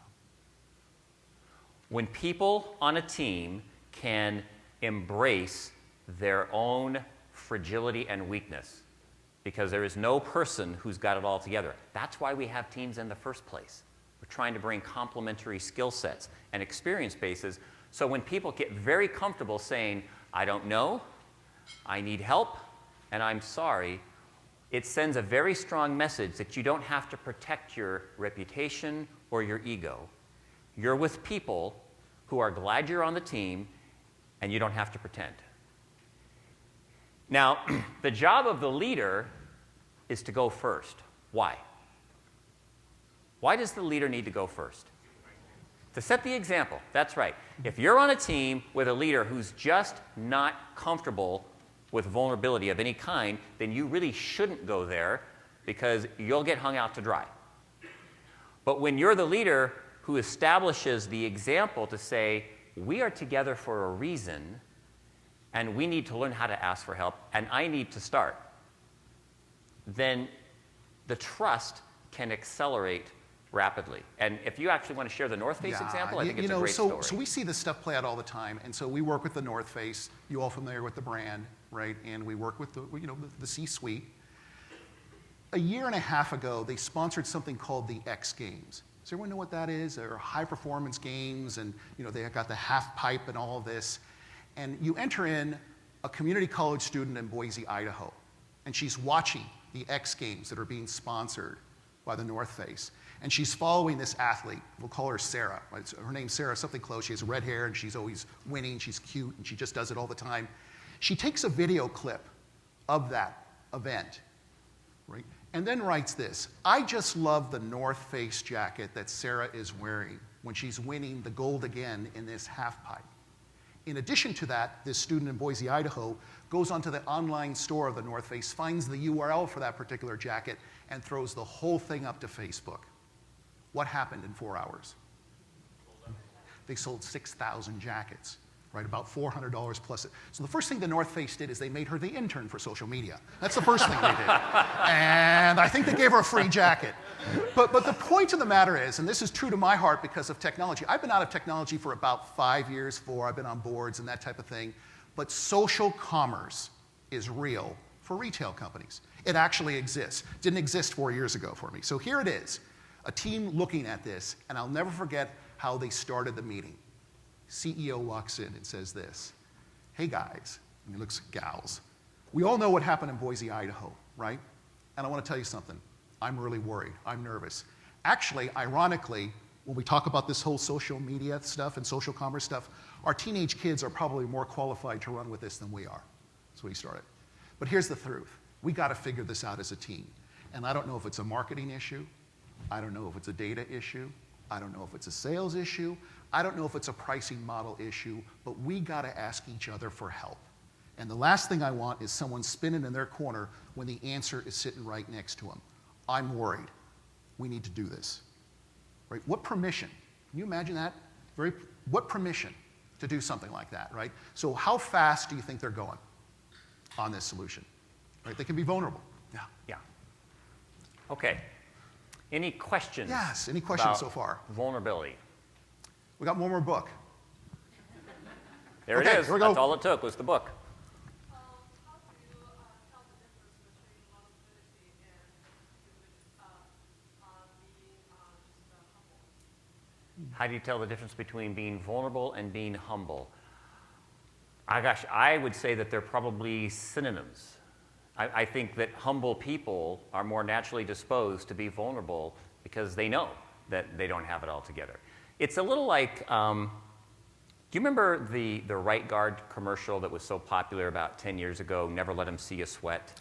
When people on a team can embrace their own fragility and weakness, because there is no person who's got it all together. That's why we have teams in the first place. We're trying to bring complementary skill sets and experience bases. So when people get very comfortable saying, I don't know, I need help, and I'm sorry, it sends a very strong message that you don't have to protect your reputation or your ego, You're with people who are glad you're on the team, and you don't have to pretend. Now, the job of the leader is to go first. Why? Why does the leader need to go first? To set the example. That's right. If you're on a team with a leader who's just not comfortable with vulnerability of any kind, then you really shouldn't go there because you'll get hung out to dry. But when you're the leader who establishes the example to say, we are together for a reason, and we need to learn how to ask for help, and I need to start, then the trust can accelerate rapidly. And if you actually want to share the North Face example, I think it's a great story. So we see this stuff play out all the time, and so we work with the North Face. You all familiar with the brand, right? And we work with the C-suite. A year and a half ago, they sponsored something called the X Games. Does everyone know what that is? They're high-performance games, and they got the half pipe and all of this. And you enter in a community college student in Boise, Idaho, and she's watching the X Games that are being sponsored by the North Face. And she's following this athlete. We'll call her Sarah. Right? Her name's Sarah, something close. She has red hair, and she's always winning. She's cute, and she just does it all the time. She takes a video clip of that event, right? And then writes this: I just love the North Face jacket that Sarah is wearing when she's winning the gold again in this half pipe. In addition to that, this student in Boise, Idaho, goes onto the online store of the North Face, finds the URL for that particular jacket, and throws the whole thing up to Facebook. What happened in 4 hours? They sold 6,000 jackets, right? About $400 plus. So the first thing the North Face did is they made her the intern for social media. That's the first thing they did. And I think they gave her a free jacket. But the point of the matter is, and this is true to my heart because of technology, I've been out of technology for about 5 years, 4. I've been on boards and that type of thing. But social commerce is real for retail companies. It actually exists. Didn't exist 4 years ago for me. So here it is. A team looking at this, and I'll never forget how they started the meeting. CEO walks in and says this: hey guys, and he looks at gals, we all know what happened in Boise, Idaho, right? And I want to tell you something. I'm really worried. I'm nervous. Actually, ironically, when we talk about this whole social media stuff and social commerce stuff, our teenage kids are probably more qualified to run with this than we are. That's what he started. But here's the truth. We got to figure this out as a team. And I don't know if it's a marketing issue. I don't know if it's a data issue. I don't know if it's a sales issue. I don't know if it's a pricing model issue, but we got to ask each other for help. And the last thing I want is someone spinning in their corner when the answer is sitting right next to them. I'm worried. We need to do this. Right? What permission? Can you imagine that? What permission to do something like that, right? So how fast do you think they're going on this solution? Right? They can be vulnerable. Yeah. Okay. Any questions? Yes. Any questions so far? Vulnerability. We got one more book. There it is. Here we go. That's all it took was the book. How do you tell the difference between vulnerability and being just humble? How do you tell the difference between being vulnerable and being humble? I would say that they're probably synonyms. I think that humble people are more naturally disposed to be vulnerable because they know that they don't have it all together. It's a little like, do you remember the Right Guard commercial that was so popular about 10 years ago, Never Let Them See You Sweat?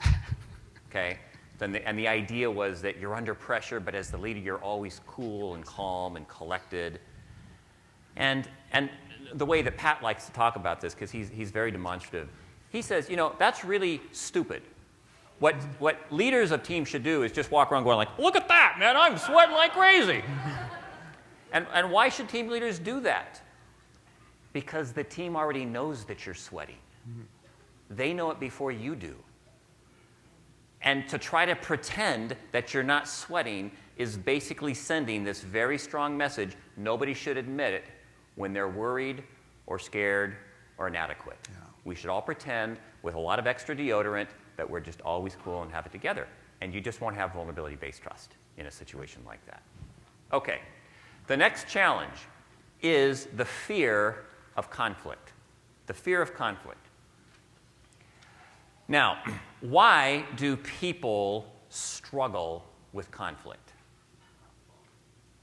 Okay? And the idea was that you're under pressure, but as the leader, you're always cool and calm and collected. And the way that Pat likes to talk about this, because he's very demonstrative, he says, that's really stupid. What leaders of teams should do is just walk around going like, look at that, man, I'm sweating like crazy. And why should team leaders do that? Because the team already knows that you're sweating. They know it before you do. And to try to pretend that you're not sweating is basically sending this very strong message. Nobody should admit it when they're worried or scared or inadequate. Yeah. We should all pretend with a lot of extra deodorant that we're just always cool and have it together. And you just won't have vulnerability-based trust in a situation like that. Okay. The next challenge is the fear of conflict. The fear of conflict. Now, why do people struggle with conflict?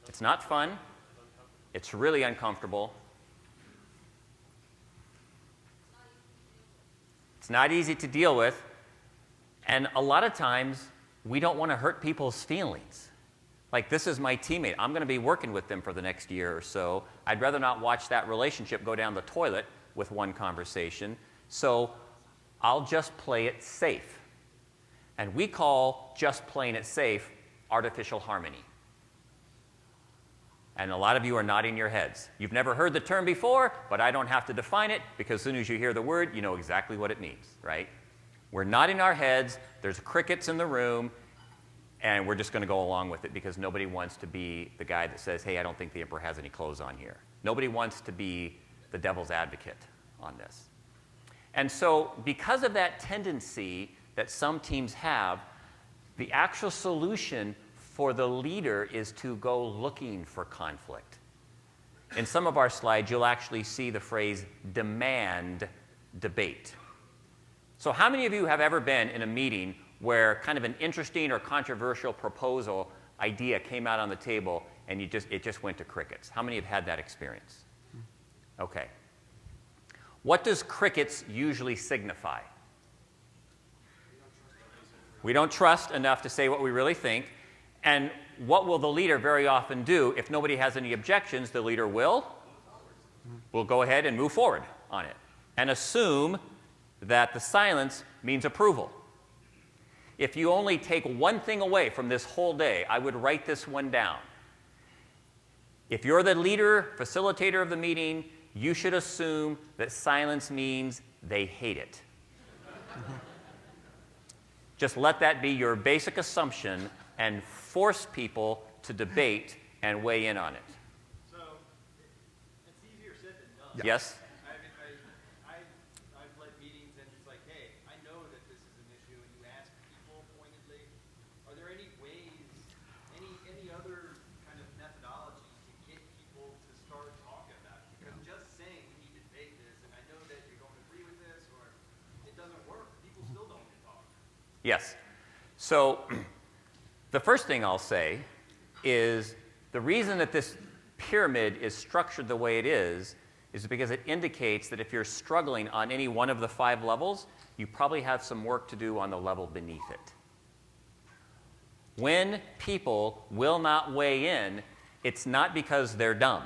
It's not fun. It's really uncomfortable. It's not easy to deal with. And a lot of times, we don't want to hurt people's feelings. Like, this is my teammate. I'm going to be working with them for the next year or so. I'd rather not watch that relationship go down the toilet with one conversation. So I'll just play it safe. And we call just playing it safe artificial harmony. And a lot of you are nodding your heads. You've never heard the term before, but I don't have to define it, because as soon as you hear the word, you know exactly what it means, right? We're nodding our heads, there's crickets in the room, and we're just going to go along with it because nobody wants to be the guy that says, hey, I don't think the emperor has any clothes on here. Nobody wants to be the devil's advocate on this. And so because of that tendency that some teams have, the actual solution for the leader is to go looking for conflict. In some of our slides, you'll actually see the phrase demand debate. So how many of you have ever been in a meeting where kind of an interesting or controversial proposal idea came out on the table and it just went to crickets? How many have had that experience? Okay. What does crickets usually signify? We don't trust enough to say what we really think. And what will the leader very often do? If nobody has any objections, the leader will go ahead and move forward on it and assume that the silence means approval. If you only take one thing away from this whole day, I would write this one down. If you're the leader, facilitator of the meeting, you should assume that silence means they hate it. Just let that be your basic assumption and force people to debate and weigh in on it. So it's easier said than done. Yes? I've led meetings and it's like, hey, I know that this is an issue, and you ask people pointedly, are there any ways, any other kind of methodology to get people to start talking about it? Because just saying we need to debate this, and I know that you don't agree with this, or it doesn't work, people still don't get talking. Yes. So the first thing I'll say is the reason that this pyramid is structured the way it is because it indicates that if you're struggling on any one of the 5 levels, you probably have some work to do on the level beneath it. When people will not weigh in, it's not because they're dumb.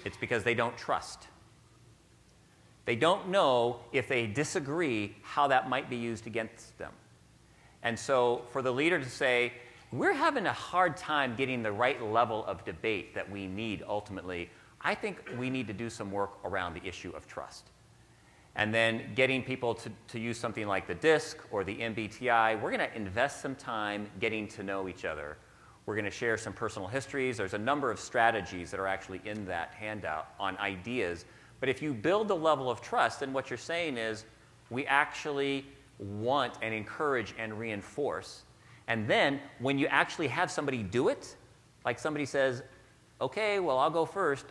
It's because they don't trust. They don't know if they disagree how that might be used against them. And so for the leader to say, we're having a hard time getting the right level of debate that we need ultimately, I think we need to do some work around the issue of trust. And then getting people to use something like the DISC or the MBTI, we're going to invest some time getting to know each other. We're going to share some personal histories. There's a number of strategies that are actually in that handout on ideas. But if you build the level of trust, then what you're saying is we actually want and encourage and reinforce. And then when you actually have somebody do it, like somebody says, okay, well, I'll go first.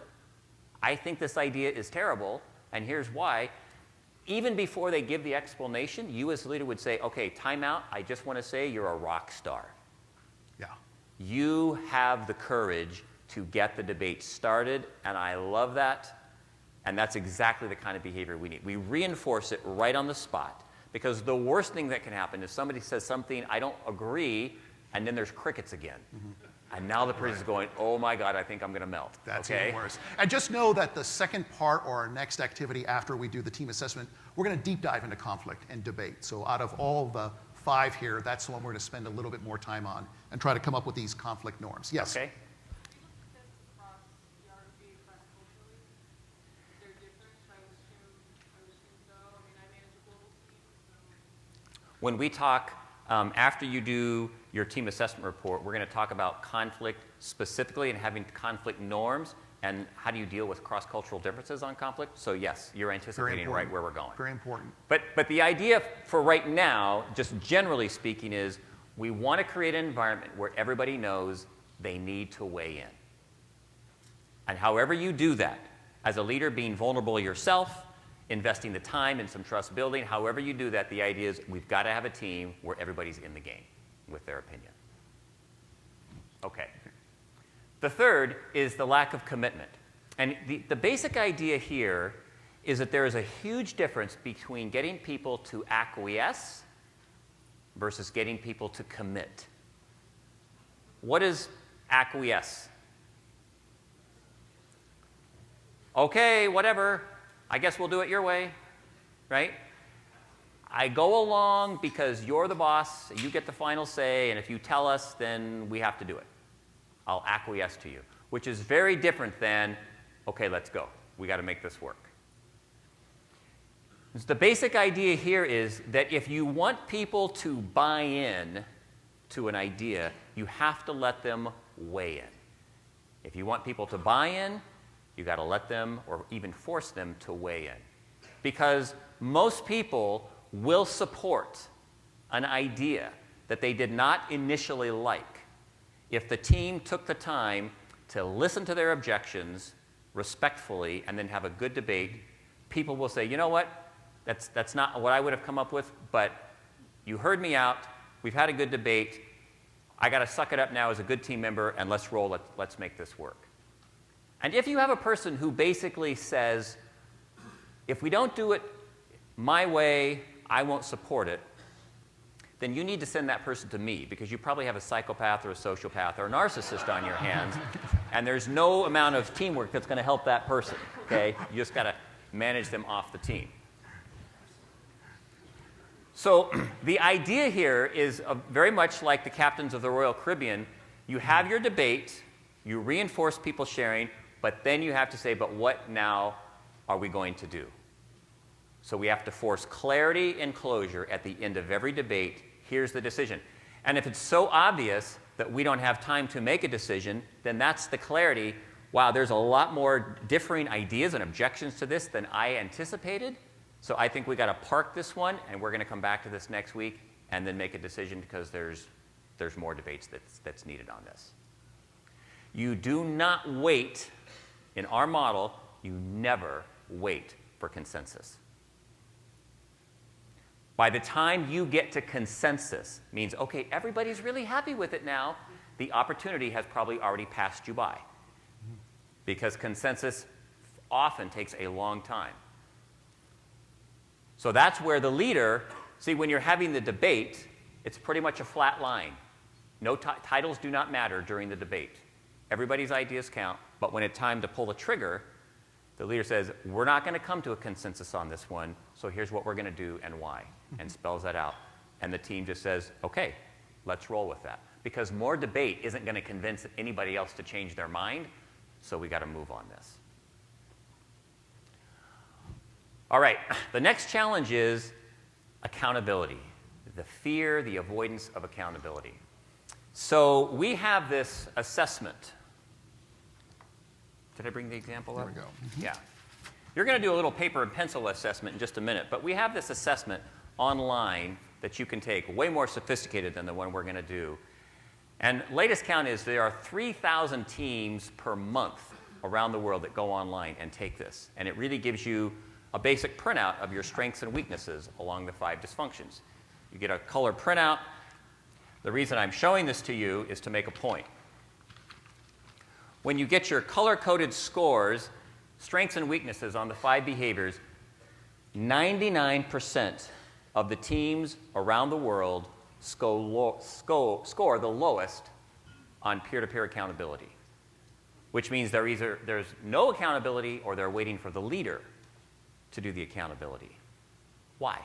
I think this idea is terrible, and here's why. Even before they give the explanation, you as the leader would say, okay, time out. I just want to say you're a rock star. Yeah. You have the courage to get the debate started, and I love that. And that's exactly the kind of behavior we need. We reinforce it right on the spot. Because the worst thing that can happen is somebody says something, I don't agree, and then there's crickets again. And now the person's going, oh my God, I think I'm going to melt. That's okay? even worse. And just know that the second part or our next activity after we do the team assessment, we're going to deep dive into conflict and debate. So out of all the 5 here, that's the one we're going to spend a little bit more time on and try to come up with these conflict norms. Yes? Okay. When we talk, after you do your team assessment report, we're going to talk about conflict specifically and having conflict norms and how do you deal with cross-cultural differences on conflict. So yes, you're anticipating right where we're going. Very important. But the idea for right now, just generally speaking, is we want to create an environment where everybody knows they need to weigh in. And however you do that, as a leader being vulnerable yourself, investing the time in some trust building, however you do that, the idea is we've got to have a team where everybody's in the game with their opinion. Okay. The third is the lack of commitment. And the basic idea here is that there is a huge difference between getting people to acquiesce versus getting people to commit. What is acquiesce? Okay, whatever. I guess we'll do it your way, right? I go along because you're the boss, you get the final say, and if you tell us, then we have to do it. I'll acquiesce to you, which is very different than, okay, let's go. We got to make this work. So the basic idea here is that if you want people to buy in to an idea, you have to let them weigh in. If you want people to buy in, you got to let them or even force them to weigh in. Because most people will support an idea that they did not initially like if the team took the time to listen to their objections respectfully and then have a good debate. People will say, you know what, that's not what I would have come up with, but you heard me out, we've had a good debate, I got to suck it up now as a good team member, and let's roll, let's make this work. And if you have a person who basically says, if we don't do it my way, I won't support it, then you need to send that person to me, because you probably have a psychopath or a sociopath or a narcissist on your hands, and there's no amount of teamwork that's going to help that person, okay? You just got to manage them off the team. So the idea here is very much like the captains of the Royal Caribbean. You have your debate, you reinforce people sharing, but then you have to say, but what now are we going to do? So we have to force clarity and closure at the end of every debate. Here's the decision. And if it's so obvious that we don't have time to make a decision, then that's the clarity. Wow, there's a lot more differing ideas and objections to this than I anticipated. So I think we got to park this one, and we're going to come back to this next week and then make a decision, because there's more debates that's needed on this. You do not wait. In our model, you never wait for consensus. By the time you get to consensus, means, okay, everybody's really happy with it now, the opportunity has probably already passed you by. Because consensus often takes a long time. So that's where the leader, see, when you're having the debate, it's pretty much a flat line. No titles do not matter during the debate. Everybody's ideas count, but when it's time to pull the trigger, the leader says, we're not going to come to a consensus on this one, so here's what we're going to do and why, and spells that out. And the team just says, okay, let's roll with that. Because more debate isn't going to convince anybody else to change their mind, so we got to move on this. All right, the next challenge is accountability, the fear, the avoidance of accountability. So we have this assessment. Did I bring the example up? There we go. Yeah. You're going to do a little paper and pencil assessment in just a minute, but we have this assessment online that you can take, way more sophisticated than the one we're going to do. And latest count is there are 3,000 teams per month around the world that go online and take this. And it really gives you a basic printout of your strengths and weaknesses along the 5 dysfunctions. You get a color printout. The reason I'm showing this to you is to make a point. When you get your color-coded scores, strengths and weaknesses on the 5 behaviors, 99% of the teams around the world score the lowest on peer-to-peer accountability, which means there's no accountability or they're waiting for the leader to do the accountability. Why?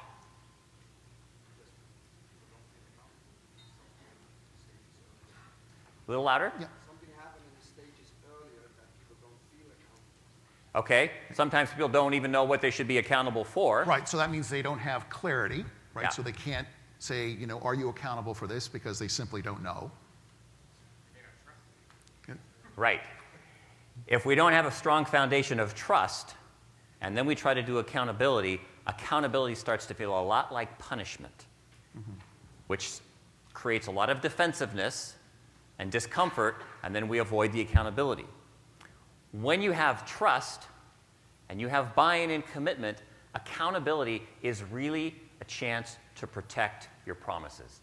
A little louder? Yeah. Something happened in the stages earlier that people don't feel accountable. Okay. Sometimes people don't even know what they should be accountable for. Right, so that means they don't have clarity, right? Yeah. So they can't say, you know, are you accountable for this, because they simply don't know. Right. If we don't have a strong foundation of trust, and then we try to do accountability, accountability starts to feel a lot like punishment, which creates a lot of defensiveness and discomfort, and then we avoid the accountability. When you have trust and you have buy-in and commitment, accountability is really a chance to protect your promises.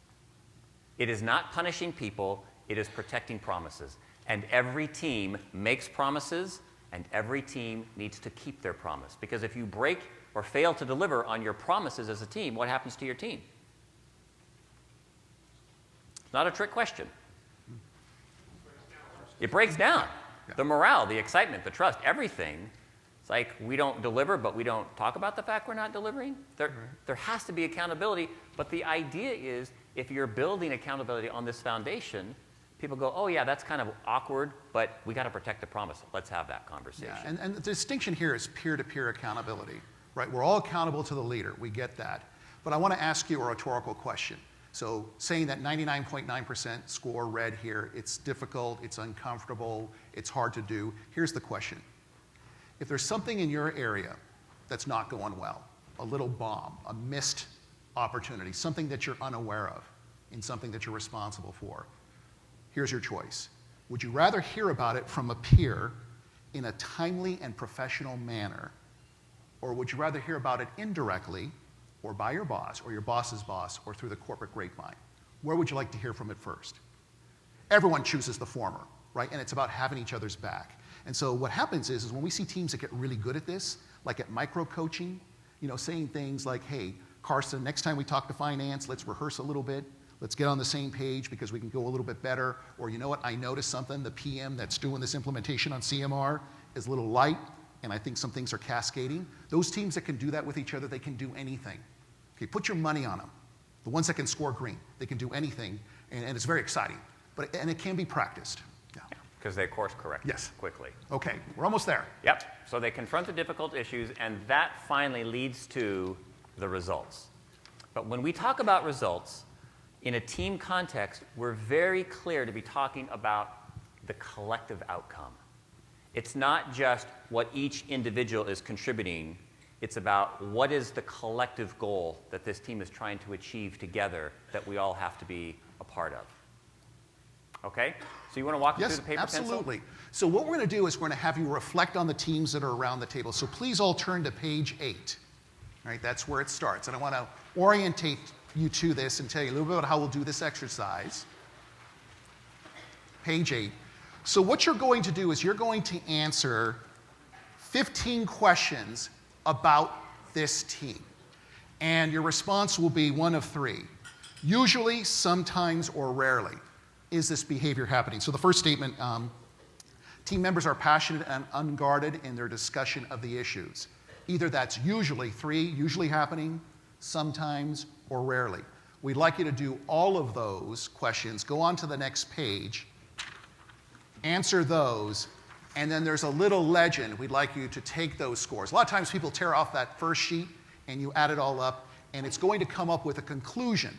It is not punishing people, it is protecting promises. And every team makes promises, and every team needs to keep their promise. Because if you break or fail to deliver on your promises as a team, what happens to your team? It's not a trick question. It breaks down. Yeah. The morale, the excitement, the trust, everything. It's like we don't deliver, but we don't talk about the fact we're not delivering. There has to be accountability, but the idea is if you're building accountability on this foundation, people go, oh yeah, that's kind of awkward, but we got to protect the promise. Let's have that conversation. Yeah, and the distinction here is peer-to-peer accountability, right? We're all accountable to the leader. We get that. But I want to ask you a rhetorical question. So saying that 99.9% score red here, it's difficult, it's uncomfortable, it's hard to do. Here's the question. If there's something in your area that's not going well, a little bomb, a missed opportunity, something that you're unaware of in something that you're responsible for, here's your choice. Would you rather hear about it from a peer in a timely and professional manner, or would you rather hear about it indirectly or by your boss or your boss's boss or through the corporate grapevine? Where would you like to hear from it first? Everyone chooses the former, right? And it's about having each other's back. And so what happens is when we see teams that get really good at this, like at micro-coaching, saying things like, hey, Carson, next time we talk to finance, let's rehearse a little bit. Let's get on the same page because we can go a little bit better. Or you know what, I noticed something. The PM that's doing this implementation on CMR is a little light, and I think some things are cascading. Those teams that can do that with each other, they can do anything. Okay, put your money on them. The ones that can score green, they can do anything, and it's very exciting. And it can be practiced. Yeah. Because they course correct Yes. quickly. Okay, we're almost there. Yep. So they confront the difficult issues, and that finally leads to the results. But when we talk about results, in a team context, we're very clear to be talking about the collective outcome. It's not just what each individual is contributing. It's about what is the collective goal that this team is trying to achieve together that we all have to be a part of. Okay? So you want to walk me through the paper pencil? Yes, absolutely. So what we're going to do is we're going to have you reflect on the teams that are around the table. So please all turn to page 8. All right, that's where it starts. And I want to orientate you to this and tell you a little bit about how we'll do this exercise. Page 8. So what you're going to do is you're going to answer 15 questions about this team. And your response will be one of 3. Usually, sometimes, or rarely is this behavior happening. So the first statement, team members are passionate and unguarded in their discussion of the issues. Either that's usually 3, usually happening, sometimes, or rarely. We'd like you to do all of those questions, go on to the next page, answer those, and then there's a little legend. We'd like you to take those scores. A lot of times people tear off that first sheet and you add it all up, and it's going to come up with a conclusion.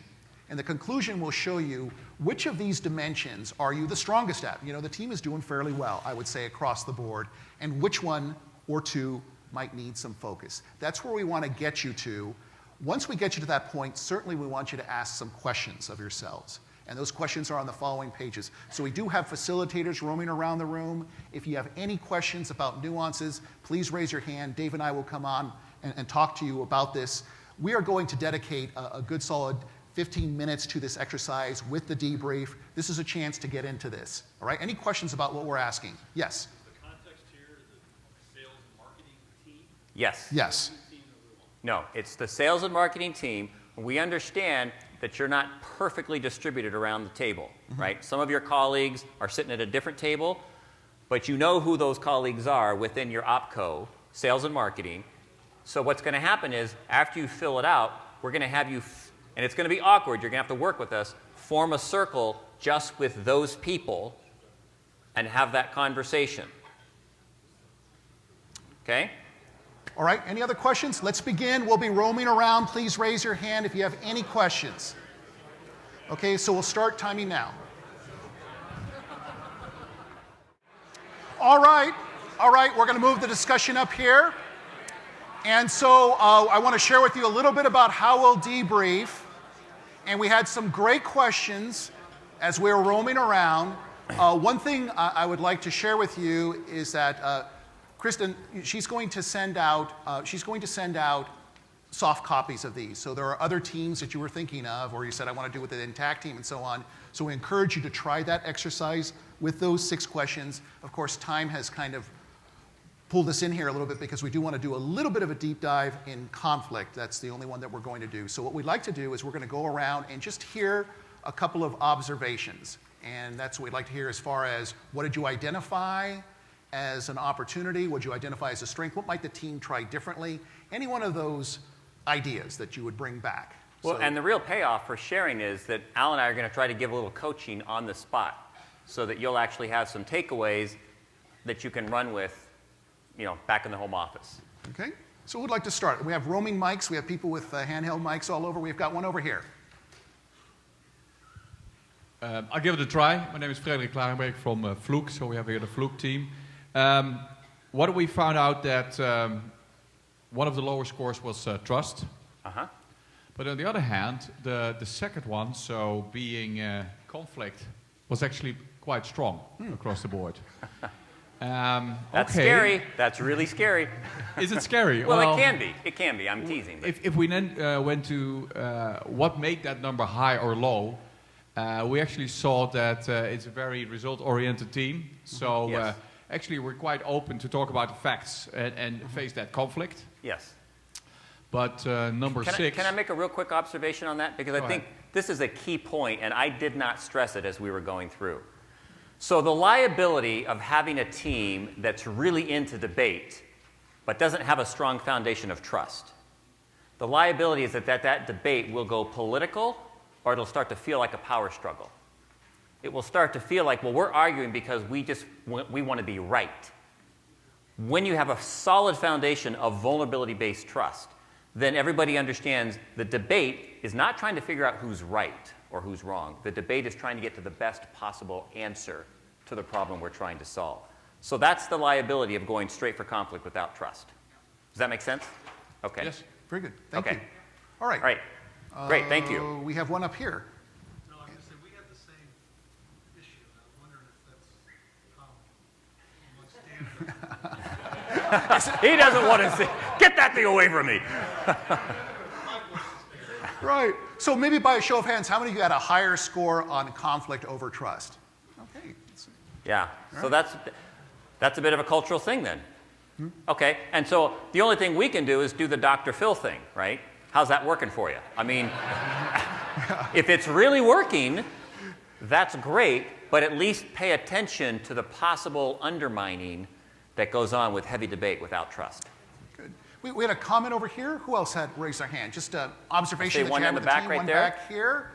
And the conclusion will show you which of these dimensions are you the strongest at. The team is doing fairly well, I would say, across the board, and which one or two might need some focus. That's where we want to get you to. Once we get you to that point, certainly we want you to ask some questions of yourselves. And those questions are on the following pages. So we do have facilitators roaming around the room. If you have any questions about nuances, please raise your hand. Dave and I will come on and talk to you about this. We are going to dedicate a good solid 15 minutes to this exercise with the debrief. This is a chance to get into this. All right? Any questions about what we're asking? Yes? The context here is the sales and marketing team? Yes. Yes. No, it's the sales and marketing team. We understand that you're not perfectly distributed around the table, right? Some of your colleagues are sitting at a different table, but you know who those colleagues are within your OpCo, sales and marketing. So what's going to happen is after you fill it out, we're going to have you, and it's going to be awkward, you're going to have to work with us, form a circle just with those people and have that conversation. Okay? All right, any other questions? Let's begin. We'll be roaming around. Please raise your hand if you have any questions. Okay, so we'll start timing now. All right, we're going to move the discussion up here. And so I want to share with you a little bit about how we'll debrief. And we had some great questions as we were roaming around. One thing I would like to share with you is that Kristen, she's going to send out soft copies of these. So there are other teams that you were thinking of, or you said, I want to do with an intact team and so on. So we encourage you to try that exercise with those 6 questions. Of course, time has kind of pulled us in here a little bit because we do want to do a little bit of a deep dive in conflict. That's the only one that we're going to do. So what we'd like to do is we're going to go around and just hear a couple of observations. And that's what we'd like to hear as far as what did you identify as an opportunity? What did you identify as a strength? What might the team try differently? Any one of those ideas that you would bring back. Well, and the real payoff for sharing is that Al and I are going to try to give a little coaching on the spot so that you'll actually have some takeaways that you can run with, back in the home office. Okay, so who'd like to start? We have roaming mics. We have people with handheld mics all over. We've got one over here. I'll give it a try. My name is Frederik Klarenberg from Vloek, so we have here the Vloek team. What we found out that one of the lower scores was trust. Uh-huh. But on the other hand, the second one, so being conflict, was actually quite strong across the board. That's okay. scary. That's really scary. Is it scary? Well, it can be. It can be. I'm teasing. But. If we then went to what made that number high or low, we actually saw that it's a very result-oriented team. So Yes. actually we're quite open to talk about the facts and face that conflict. Yes. But number 6... Can I make a real quick observation on that? Because I think this is a key point, and I did not stress it as we were going through. So the liability of having a team that's really into debate but doesn't have a strong foundation of trust, the liability is that debate will go political, or it'll start to feel like a power struggle. It will start to feel like, well, we're arguing because we want to be right. When you have a solid foundation of vulnerability-based trust, then everybody understands the debate is not trying to figure out who's right or who's wrong. The debate is trying to get to the best possible answer to the problem we're trying to solve. So that's the liability of going straight for conflict without trust. Does that make sense? Okay. Yes. Very good. Thank Okay. you. All right. All right. Great. Thank you. We have one up here. No, I'm just saying, we have the same issue, and I was wondering if that's common amongst Dan. He doesn't want to see. Get that thing away from me. Right. So maybe by a show of hands, how many of you had a higher score on conflict over trust? Okay. Yeah. So that's a bit of a cultural thing then. Okay. And so the only thing we can do is do the Dr. Phil thing, right? How's that working for you? I mean, if it's really working, that's great, but at least pay attention to the possible undermining that goes on with heavy debate without trust. Good. We had a comment over here. Who else had raised their hand? Just an observation. Say one in the back right one there. Back here.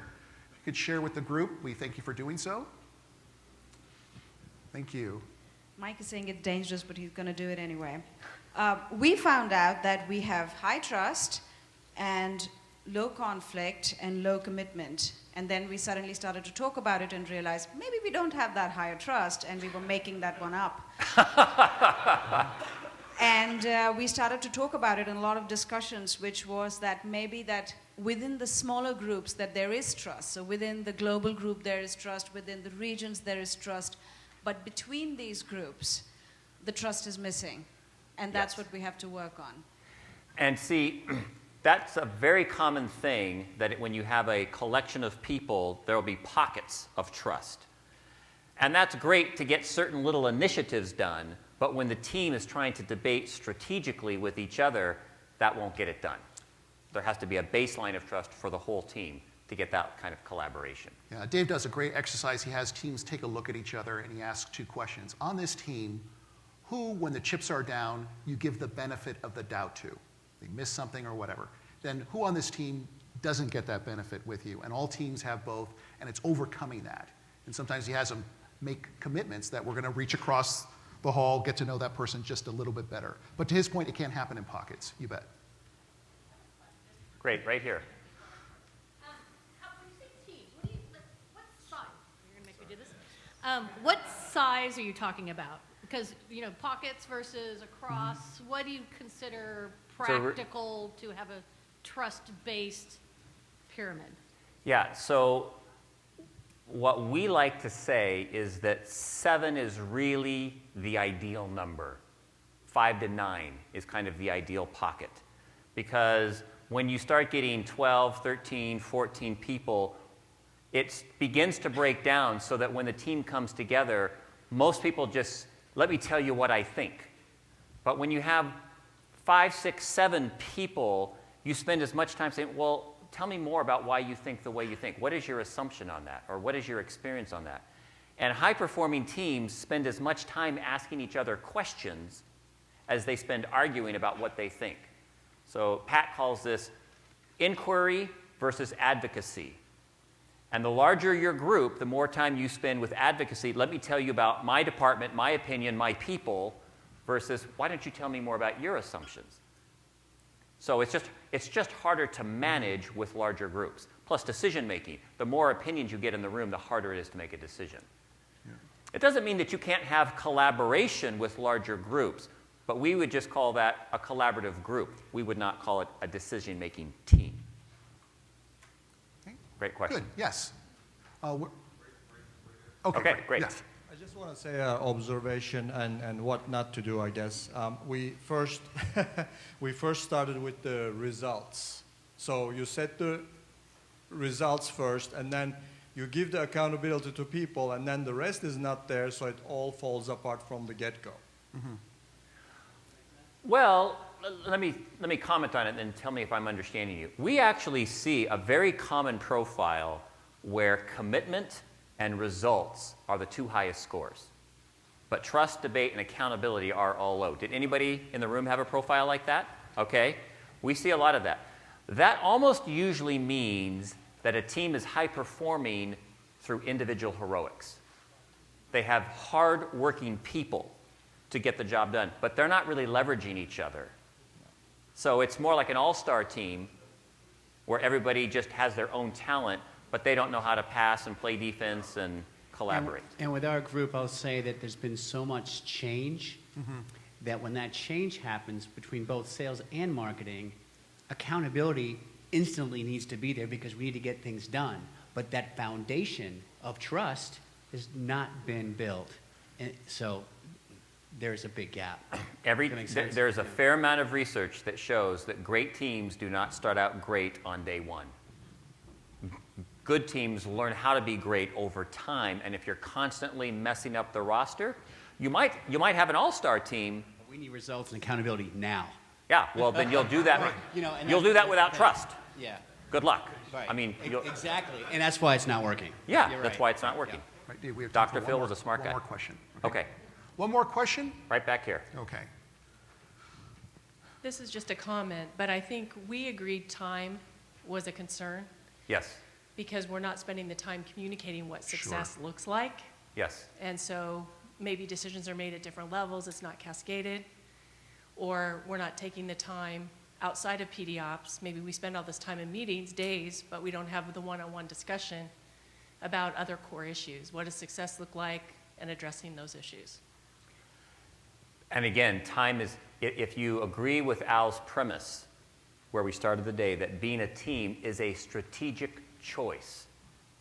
If you could share with the group, we thank you for doing so. Thank you. Mike is saying it's dangerous, but he's going to do it anyway. We found out that we have high trust and low conflict and low commitment. And then we suddenly started to talk about it and realized maybe we don't have that higher trust, and we were making that one up. And we started to talk about it in a lot of discussions, which was that maybe that within the smaller groups that there is trust. So within the global group there is trust, within the regions there is trust, but between these groups the trust is missing. And that's what we have to work on. And see, that's a very common thing, that when you have a collection of people, there will be pockets of trust. And that's great to get certain little initiatives done, but when the team is trying to debate strategically with each other, that won't get it done. There has to be a baseline of trust for the whole team to get that kind of collaboration. Yeah, Dave does a great exercise. He has teams take a look at each other, and he asks 2 questions. On this team, who, when the chips are down, you give the benefit of the doubt to? They miss something or whatever. Then who on this team doesn't get that benefit with you? And all teams have both, and it's overcoming that. And sometimes he has them make commitments that we're going to reach across the hall, get to know that person just a little bit better. But to his point, it can't happen in pockets. You bet. Great, right here. When you say teams, what size? You're going to make me do this? What size are you talking about? Because, pockets versus across, what do you consider practical to have a trust-based pyramid? Yeah, so what we like to say is that 7 is really the ideal number. 5 to 9 is kind of the ideal pocket. Because when you start getting 12, 13, 14 people, it begins to break down so that when the team comes together, most people just, let me tell you what I think. But when you have 5, 6, 7 people, you spend as much time saying, well, tell me more about why you think the way you think. What is your assumption on that? Or what is your experience on that? And high-performing teams spend as much time asking each other questions as they spend arguing about what they think. So Pat calls this inquiry versus advocacy. And the larger your group, the more time you spend with advocacy. Let me tell you about my department, my opinion, my people, versus why don't you tell me more about your assumptions? So it's just harder to manage with larger groups. Plus decision making. The more opinions you get in the room, the harder it is to make a decision. Yeah. It doesn't mean that you can't have collaboration with larger groups, but we would just call that a collaborative group. We would not call it a decision making team. Okay. Great question. Good, yes. Okay, great. Yes. I just want to say an observation and what not to do, I guess. We first started with the results. So you set the results first, and then you give the accountability to people, and then the rest is not there, so it all falls apart from the get-go. Mm-hmm. Well, let me comment on it and tell me if I'm understanding you. We actually see a very common profile where commitment and results are the 2 highest scores. But trust, debate, and accountability are all low. Did anybody in the room have a profile like that? Okay. We see a lot of that. That almost usually means that a team is high-performing through individual heroics. They have hard-working people to get the job done, but they're not really leveraging each other. So it's more like an all-star team where everybody just has their own talent, but they don't know how to pass and play defense and collaborate. And with our group, I'll say that there's been so much change that when that change happens between both sales and marketing, accountability instantly needs to be there because we need to get things done. But that foundation of trust has not been built. And so there's a big gap. There's a fair amount of research that shows that great teams do not start out great on day one. Good teams learn how to be great over time, and if you're constantly messing up the roster, you might have an all-star team. We need results and accountability now. Yeah, well, then you'll do that. Right. You'll do that without trust. Yeah. Good luck. Right. I mean, exactly, and that's why it's not working. Yeah, You're that's right. why it's not working. Right, Dave, we have time Dr. for Phil one was a smart guy. One more question. Okay. One more question? Right back here. Okay. This is just a comment, but I think we agreed time was a concern Yes. because we're not spending the time communicating what success looks like. Yes. And so maybe decisions are made at different levels, it's not cascaded, or we're not taking the time outside of PD Ops. Maybe we spend all this time in meetings, days, but we don't have the one-on-one discussion about other core issues. What does success look like, and addressing those issues. And again, time is, if you agree with Al's premise, where we started the day, that being a team is a strategic choice.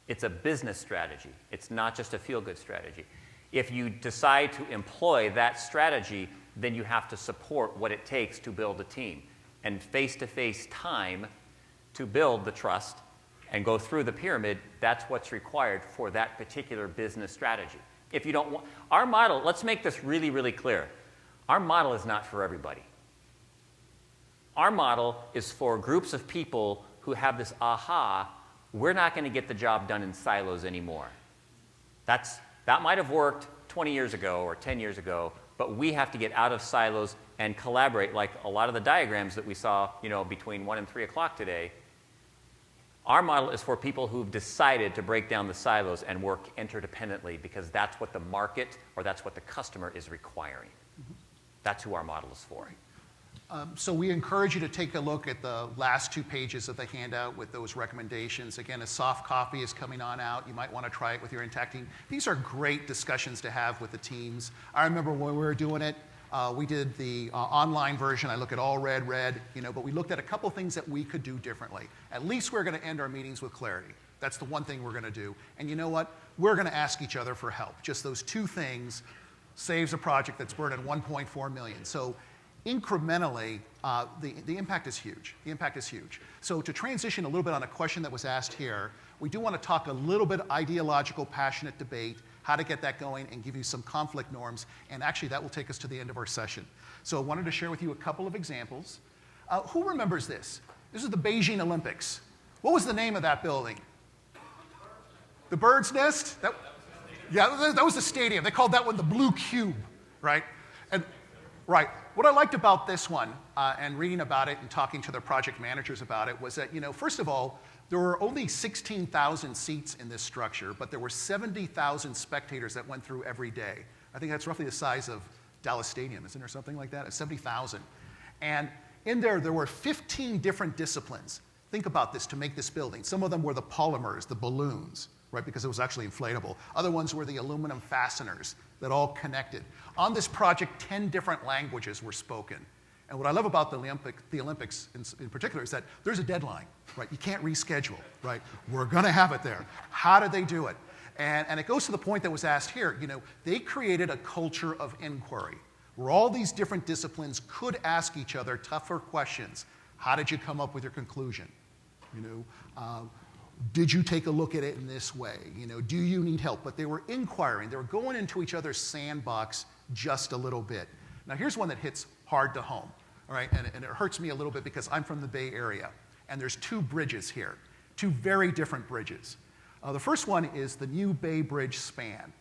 It's a business strategy. It's not just a feel-good strategy. If you decide to employ that strategy, then you have to support what it takes to build a team. And face-to-face time to build the trust and go through the pyramid, that's what's required for that particular business strategy. If you don't want, our model, let's make this really, really clear. Our model is not for everybody. Our model is for groups of people who have this aha, we're not going to get the job done in silos anymore. That might have worked 20 years ago or 10 years ago, but we have to get out of silos and collaborate, like a lot of the diagrams that we saw, between 1 and 3 o'clock today. Our model is for people who've decided to break down the silos and work interdependently because that's what the market or that's what the customer is requiring. That's who our model is for. So we encourage you to take a look at the last 2 pages of the handout with those recommendations. Again, a soft copy is coming on out. You might want to try it with your intact team. These are great discussions to have with the teams. I remember when we were doing it, we did the online version. I look at all red, but we looked at a couple things that we could do differently. At least we're going to end our meetings with clarity. That's the one thing we're going to do. And you know what? We're going to ask each other for help. Just those 2 things saves a project that's burning $1.4 million. So incrementally, the impact is huge. The impact is huge. So to transition a little bit on a question that was asked here, we do want to talk a little bit ideological, passionate debate, how to get that going, and give you some conflict norms. And actually, that will take us to the end of our session. So I wanted to share with you a couple of examples. Who remembers this? This is the Beijing Olympics. What was the name of that building? The Bird's Nest? That was the stadium. They called that one the Blue Cube, right? And right. What I liked about this one, and reading about it and talking to the project managers about it, was that, first of all, there were only 16,000 seats in this structure, but there were 70,000 spectators that went through every day. I think that's roughly the size of Dallas Stadium, isn't there something like that? 70,000. And in there were 15 different disciplines. Think about this to make this building. Some of them were the polymers, the balloons, right, because it was actually inflatable. Other ones were the aluminum fasteners that all connected. On this project, 10 different languages were spoken. And what I love about the Olympics in particular is that there's a deadline, right? You can't reschedule, right? We're going to have it there. How did they do it? And it goes to the point that was asked here. They created a culture of inquiry where all these different disciplines could ask each other tougher questions. How did you come up with your conclusion? Did you take a look at it in this way? Do you need help? But they were inquiring. They were going into each other's sandbox just a little bit. Now, here's one that hits hard to home, all right? And it hurts me a little bit because I'm from the Bay Area, and there's two bridges here, two very different bridges. The first one is the New Bay Bridge span,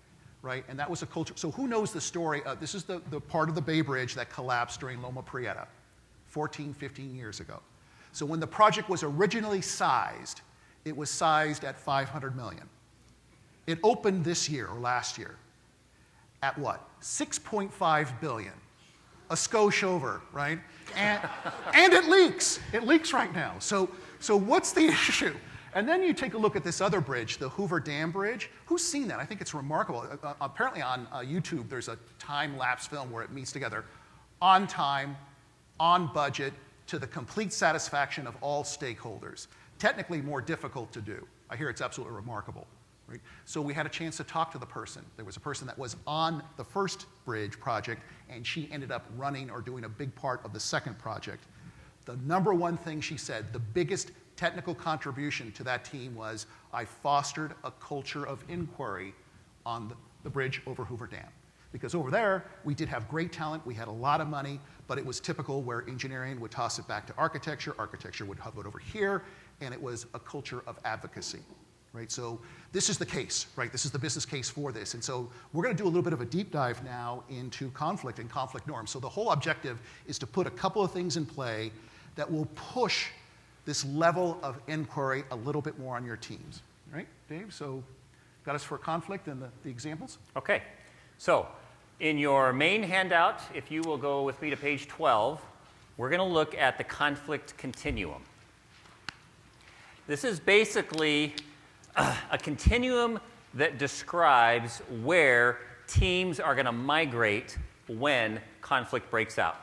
right? And that was a culture. So who knows the story? This is the part of the Bay Bridge that collapsed during Loma Prieta 14, 15 years ago. So when the project was originally sized, it was sized at $500 million. It opened this year, or last year, at what? $6.5 billion. A skosh over, right? And it leaks. It leaks right now. So what's the issue? And then you take a look at this other bridge, the Hoover Dam Bridge. Who's seen that? I think it's remarkable. Apparently on YouTube, there's a time-lapse film where it meets together on time, on budget, to the complete satisfaction of all stakeholders. Technically more difficult to do. I hear it's absolutely remarkable. Right? So we had a chance to talk to the person. There was a person that was on the first bridge project, and she ended up running or doing a big part of the second project. The number one thing she said, the biggest technical contribution to that team was, I fostered a culture of inquiry on the bridge over Hoover Dam. Because over there, we did have great talent, we had a lot of money, but it was typical where engineering would toss it back to architecture would hub it over here, and it was a culture of advocacy. Right? So this is the case, right? This is the business case for this. And so we're going to do a little bit of a deep dive now into conflict and conflict norms. So the whole objective is to put a couple of things in play that will push this level of inquiry a little bit more on your teams. Right, Dave? So got us for conflict and the examples? Okay. So in your main handout, if you will go with me to page 12, we're going to look at the conflict continuum. This is basically a continuum that describes where teams are going to migrate when conflict breaks out.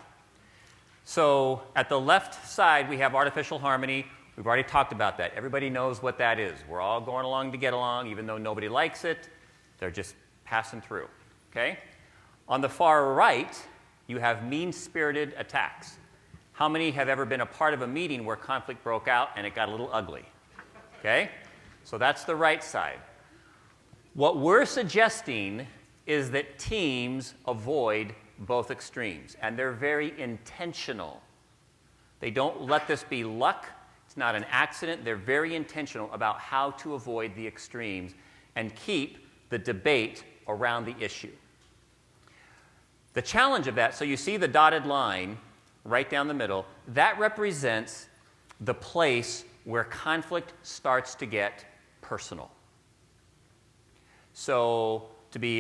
So at the left side, we have artificial harmony. We've already talked about that. Everybody knows what that is. We're all going along to get along, even though nobody likes it. They're just passing through. Okay? On the far right, you have mean-spirited attacks. How many have ever been a part of a meeting where conflict broke out and it got a little ugly? Okay? So that's the right side. What we're suggesting is that teams avoid both extremes, and they're very intentional. They don't let this be luck. It's not an accident. They're very intentional about how to avoid the extremes and keep the debate around the issue. The challenge of that, so you see the dotted line right down the middle, that represents the place where conflict starts to get personal. So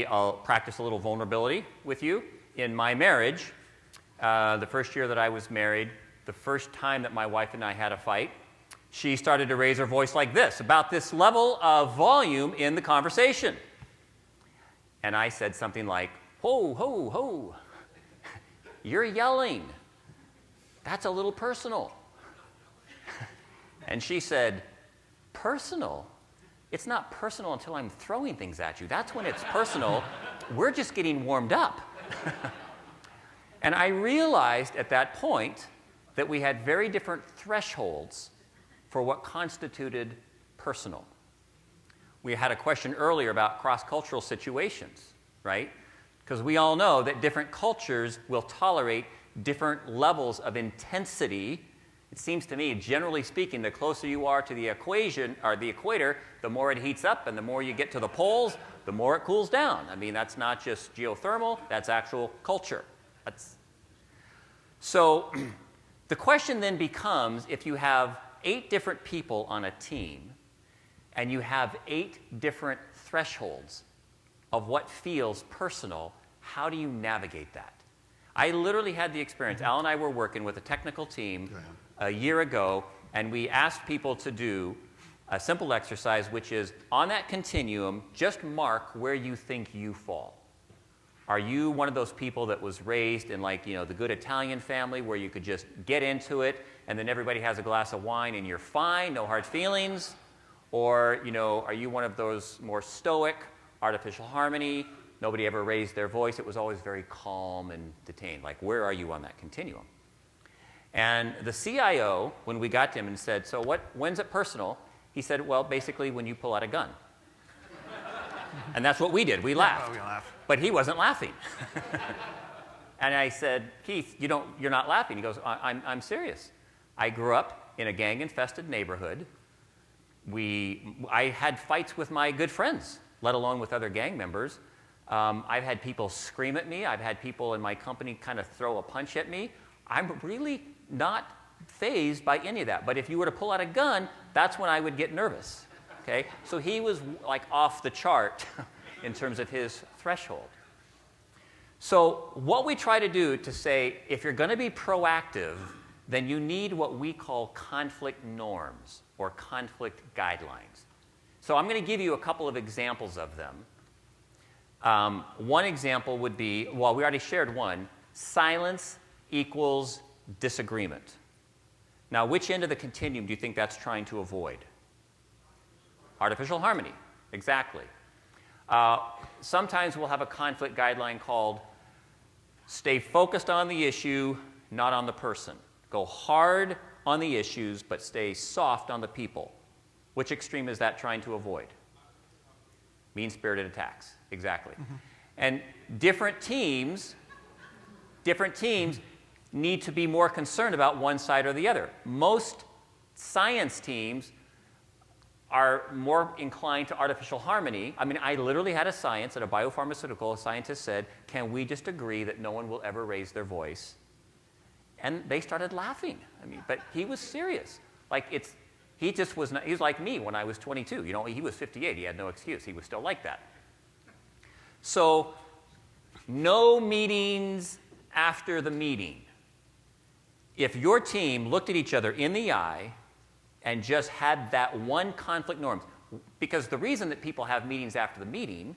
I'll practice a little vulnerability with you. In my marriage, the first year that I was married, the first time that my wife and I had a fight, she started to raise her voice like this, about this level of volume in the conversation. And I said something like, ho, ho, ho, you're yelling. That's a little personal. And she said, personal? It's not personal until I'm throwing things at you. That's when it's personal. We're just getting warmed up. And I realized at that point that we had very different thresholds for what constituted personal. We had a question earlier about cross-cultural situations, right? Because we all know that different cultures will tolerate different levels of intensity. It seems to me, generally speaking, the closer you are to the equation or the equator, the more it heats up, and the more you get to the poles, the more it cools down. I mean, that's not just geothermal, that's actual culture. So the question then becomes, if you have 8 different people on a team, and you have 8 different thresholds of what feels personal, how do you navigate that? I literally had the experience. Al and I were working with a technical team a year ago, and we asked people to do a simple exercise, which is, on that continuum, just mark where you think you fall. Are you one of those people that was raised in, like, the good Italian family where you could just get into it and then everybody has a glass of wine and you're fine, no hard feelings? Or, are you one of those more stoic, artificial harmony, nobody ever raised their voice, it was always very calm and detained? Like, where are you on that continuum? And the CIO, when we got to him and said, so when's it personal? He said, well, basically when you pull out a gun. And that's what we did. We laughed. We laughed. But he wasn't laughing. And I said, Keith, you're not laughing. He goes, I'm serious. I grew up in a gang-infested neighborhood. I had fights with my good friends, let alone with other gang members. I've had people scream at me. I've had people in my company kind of throw a punch at me. I'm really not fazed by any of that. But if you were to pull out a gun, that's when I would get nervous. Okay? So he was like off the chart in terms of his threshold. So what we try to do to say, if you're going to be proactive, then you need what we call conflict norms or conflict guidelines. So I'm going to give you a couple of examples of them. One example would be, well, we already shared one, silence equals disagreement. Now, which end of the continuum do you think that's trying to avoid? Artificial harmony, exactly. Sometimes we'll have a conflict guideline called stay focused on the issue, not on the person. Go hard on the issues, but stay soft on the people. Which extreme is that trying to avoid? Mean-spirited attacks, exactly. And different teams need to be more concerned about one side or the other. Most science teams are more inclined to artificial harmony. I mean, I literally had a biopharmaceutical scientist said, can we just agree that no one will ever raise their voice? And they started laughing. I mean, but he was serious. Like, he was like me when I was 22. He was 58. He had no excuse. He was still like that. So, no meetings after the meeting. If your team looked at each other in the eye and just had that one conflict norm, because the reason that people have meetings after the meeting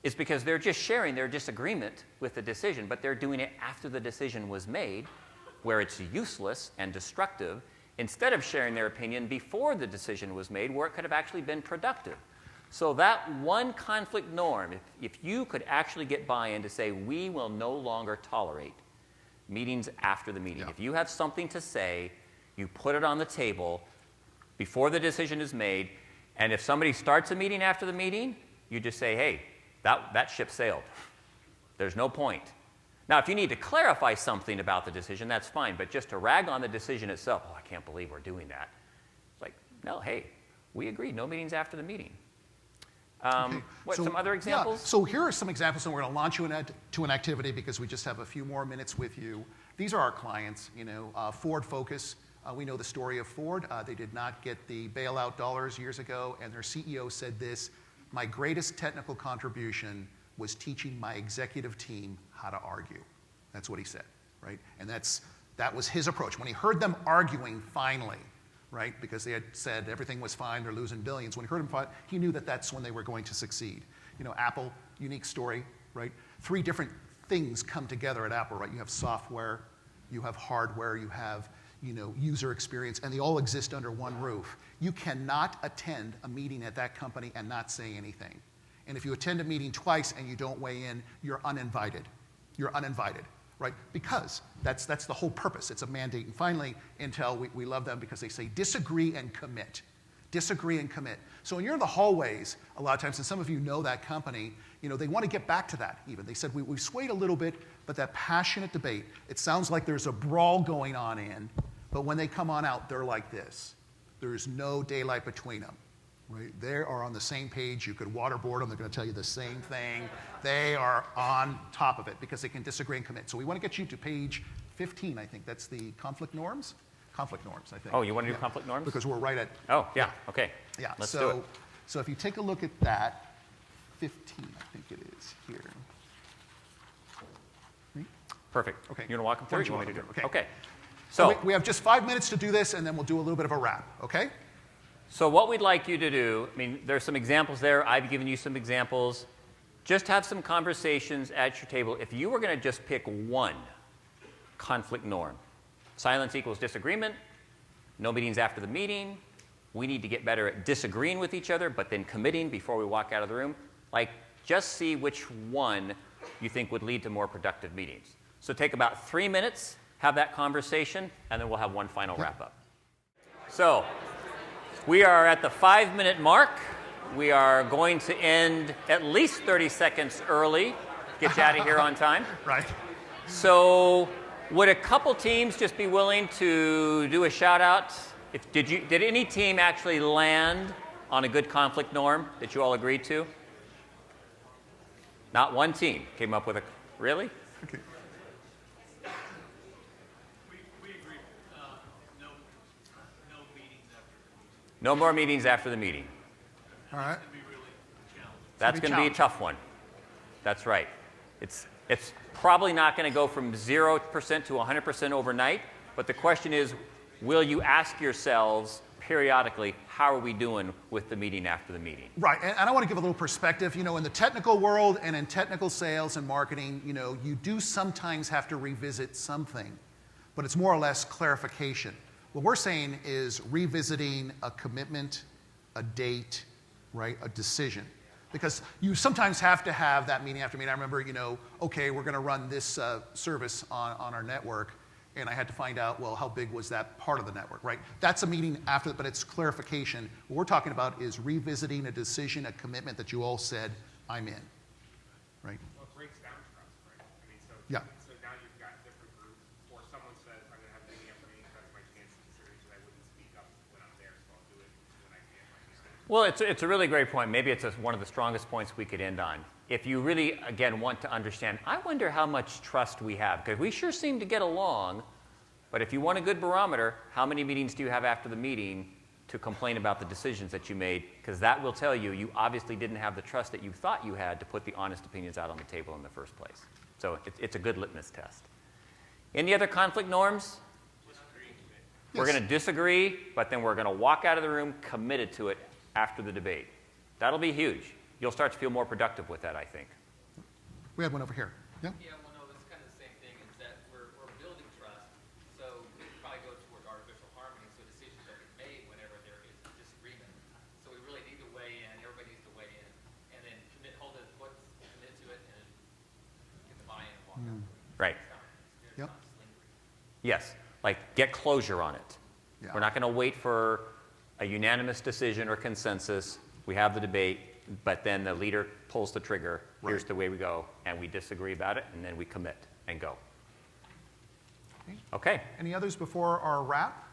is because they're just sharing their disagreement with the decision, but they're doing it after the decision was made, where it's useless and destructive, instead of sharing their opinion before the decision was made, where it could have actually been productive. So that one conflict norm, if you could actually get buy-in to say, we will no longer tolerate meetings after the meeting. Yeah. If you have something to say, you put it on the table before the decision is made, and if somebody starts a meeting after the meeting, you just say, hey, that ship sailed. There's no point. Now, if you need to clarify something about the decision, that's fine, but just to rag on the decision itself, oh, I can't believe we're doing that. It's like, no, hey, we agreed, no meetings after the meeting. Okay. Some other examples? Yeah. So here are some examples, and we're going to launch you to an activity because we just have a few more minutes with you. These are our clients, Ford Focus. We know the story of Ford. They did not get the bailout dollars years ago, and their CEO said this, my greatest technical contribution was teaching my executive team how to argue. That's what he said, right? And that was his approach. When he heard them arguing finally, right, because they had said everything was fine, they're losing billions. When he heard them fight, he knew that that's when they were going to succeed. Apple, unique story, right? 3 different things come together at Apple, right? You have software, you have hardware, you have user experience, and they all exist under one roof. You cannot attend a meeting at that company and not say anything. And if you attend a meeting twice and you don't weigh in, you're uninvited. You're uninvited, right? Because that's the whole purpose. It's a mandate. And finally, Intel, we love them because they say disagree and commit. Disagree and commit. So when you're in the hallways, a lot of times, and some of you know that company, they want to get back to that even. They said, we've swayed a little bit, but that passionate debate, it sounds like there's a brawl going on but when they come on out, they're like this. There's no daylight between them. Right? They are on the same page. You could waterboard them. They're going to tell you the same thing. They are on top of it because they can disagree and commit. So we want to get you to page 15, I think. That's the conflict norms. Conflict norms, I think. Oh, you want to do conflict norms? Because we're right at... Oh, yeah. Okay. Yeah. Let's do it. So if you take a look at that, 15, I think it is here. Perfect. Okay. You want to walk them through? Or you want me to do it? Okay. Okay. So we have just 5 minutes to do this, and then we'll do a little bit of a wrap, okay? So what we'd like you to do, there's some examples there. I've given you some examples. Just have some conversations at your table. If you were going to just pick one conflict norm, silence equals disagreement, no meetings after the meeting, we need to get better at disagreeing with each other, but then committing before we walk out of the room. Just see which one you think would lead to more productive meetings. So take about 3 minutes, have that conversation, and then we'll have one final wrap-up. So we are at the 5-minute mark. We are going to end at least 30 seconds early, get you out of here on time. Right. So would a couple teams just be willing to do a shout-out? Did any team actually land on a good conflict norm that you all agreed to? Not one team came up with a... Really? Okay. No more meetings after the meeting. All right. That's going to be a tough one. That's right. It's probably not going to go from 0% to 100% overnight, but the question is, will you ask yourselves periodically, how are we doing with the meeting after the meeting? Right, and I want to give a little perspective. In the technical world and in technical sales and marketing, you do sometimes have to revisit something, but it's more or less clarification. What we're saying is revisiting a commitment, a date, right, a decision. Because you sometimes have to have that meeting after meeting. I remember, okay, we're going to run this service on our network, and I had to find out, well, how big was that part of the network, right? That's a meeting after, but it's clarification. What we're talking about is revisiting a decision, a commitment that you all said, I'm in, right? Well, it breaks down trust, right? Yeah. So now you've got different groups, or someone says, I'm going to have a meeting after meeting, that's my chance to consider it, because I wouldn't speak up when I'm there, so I'll do it when I can. Well, it's a really great point. Maybe it's one of the strongest points we could end on. If you really, again, want to understand, I wonder how much trust we have, because we sure seem to get along, but if you want a good barometer, how many meetings do you have after the meeting to complain about the decisions that you made? Because that will tell you you obviously didn't have the trust that you thought you had to put the honest opinions out on the table in the first place. So it's a good litmus test. Any other conflict norms? Yes. We're going to disagree, but then we're going to walk out of the room committed to it after the debate. That'll be huge. You'll start to feel more productive with that, I think. We had one over here. Yeah? Yeah, well, no, it's kind of the same thing, is that we're building trust, so we probably go toward artificial harmony, so decisions are made whenever there is a disagreement. So we really need to weigh in, everybody needs to weigh in, and then commit to it, and get the buy-in and walk out. Right. Yep. Yes, get closure on it. Yeah. We're not going to wait for a unanimous decision or consensus. We have the debate, but then the leader pulls the trigger. Right. Here's the way we go, and we disagree about it, and then we commit and go. Okay. Any others before our wrap?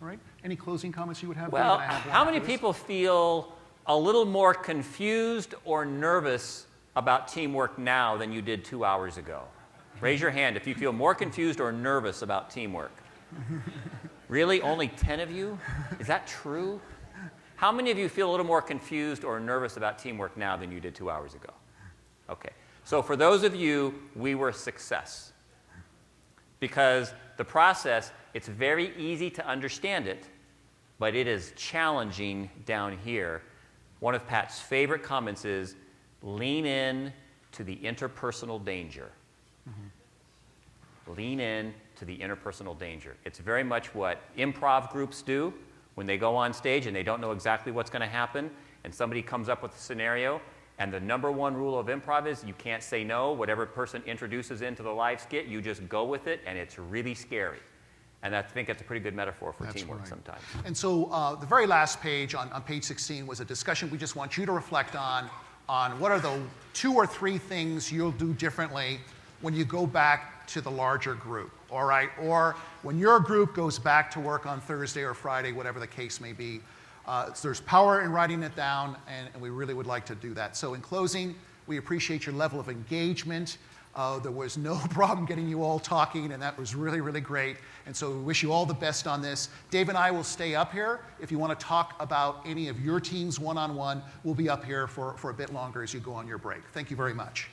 All right. Any closing comments you would have? Well, We're gonna have one how many after this. people feel a little more confused or nervous about teamwork now than you did 2 hours ago? Raise your hand if you feel more confused or nervous about teamwork. Really? Only 10 of you? Is that true? How many of you feel a little more confused or nervous about teamwork now than you did 2 hours ago? Okay. So for those of you, we were a success. Because the process, it's very easy to understand it, but it is challenging down here. One of Pat's favorite comments is, lean in to the interpersonal danger. Lean in to the interpersonal danger. It's very much what improv groups do when they go on stage and they don't know exactly what's going to happen, and somebody comes up with a scenario, And the number one rule of improv is you can't say no. Whatever person introduces into the live skit, you just go with it, and it's really scary. And I think that's a pretty good metaphor for teamwork sometimes. And so the very last page on page 16 was a discussion we just want you to reflect on what are the 2 or 3 things you'll do differently when you go back to the larger group, all right? Or when your group goes back to work on Thursday or Friday, whatever the case may be. So there's power in writing it down, and we really would like to do that. So in closing, we appreciate your level of engagement. There was no problem getting you all talking, and that was really, really great. And so we wish you all the best on this. Dave and I will stay up here. If you want to talk about any of your teams one-on-one, we'll be up here for a bit longer as you go on your break. Thank you very much.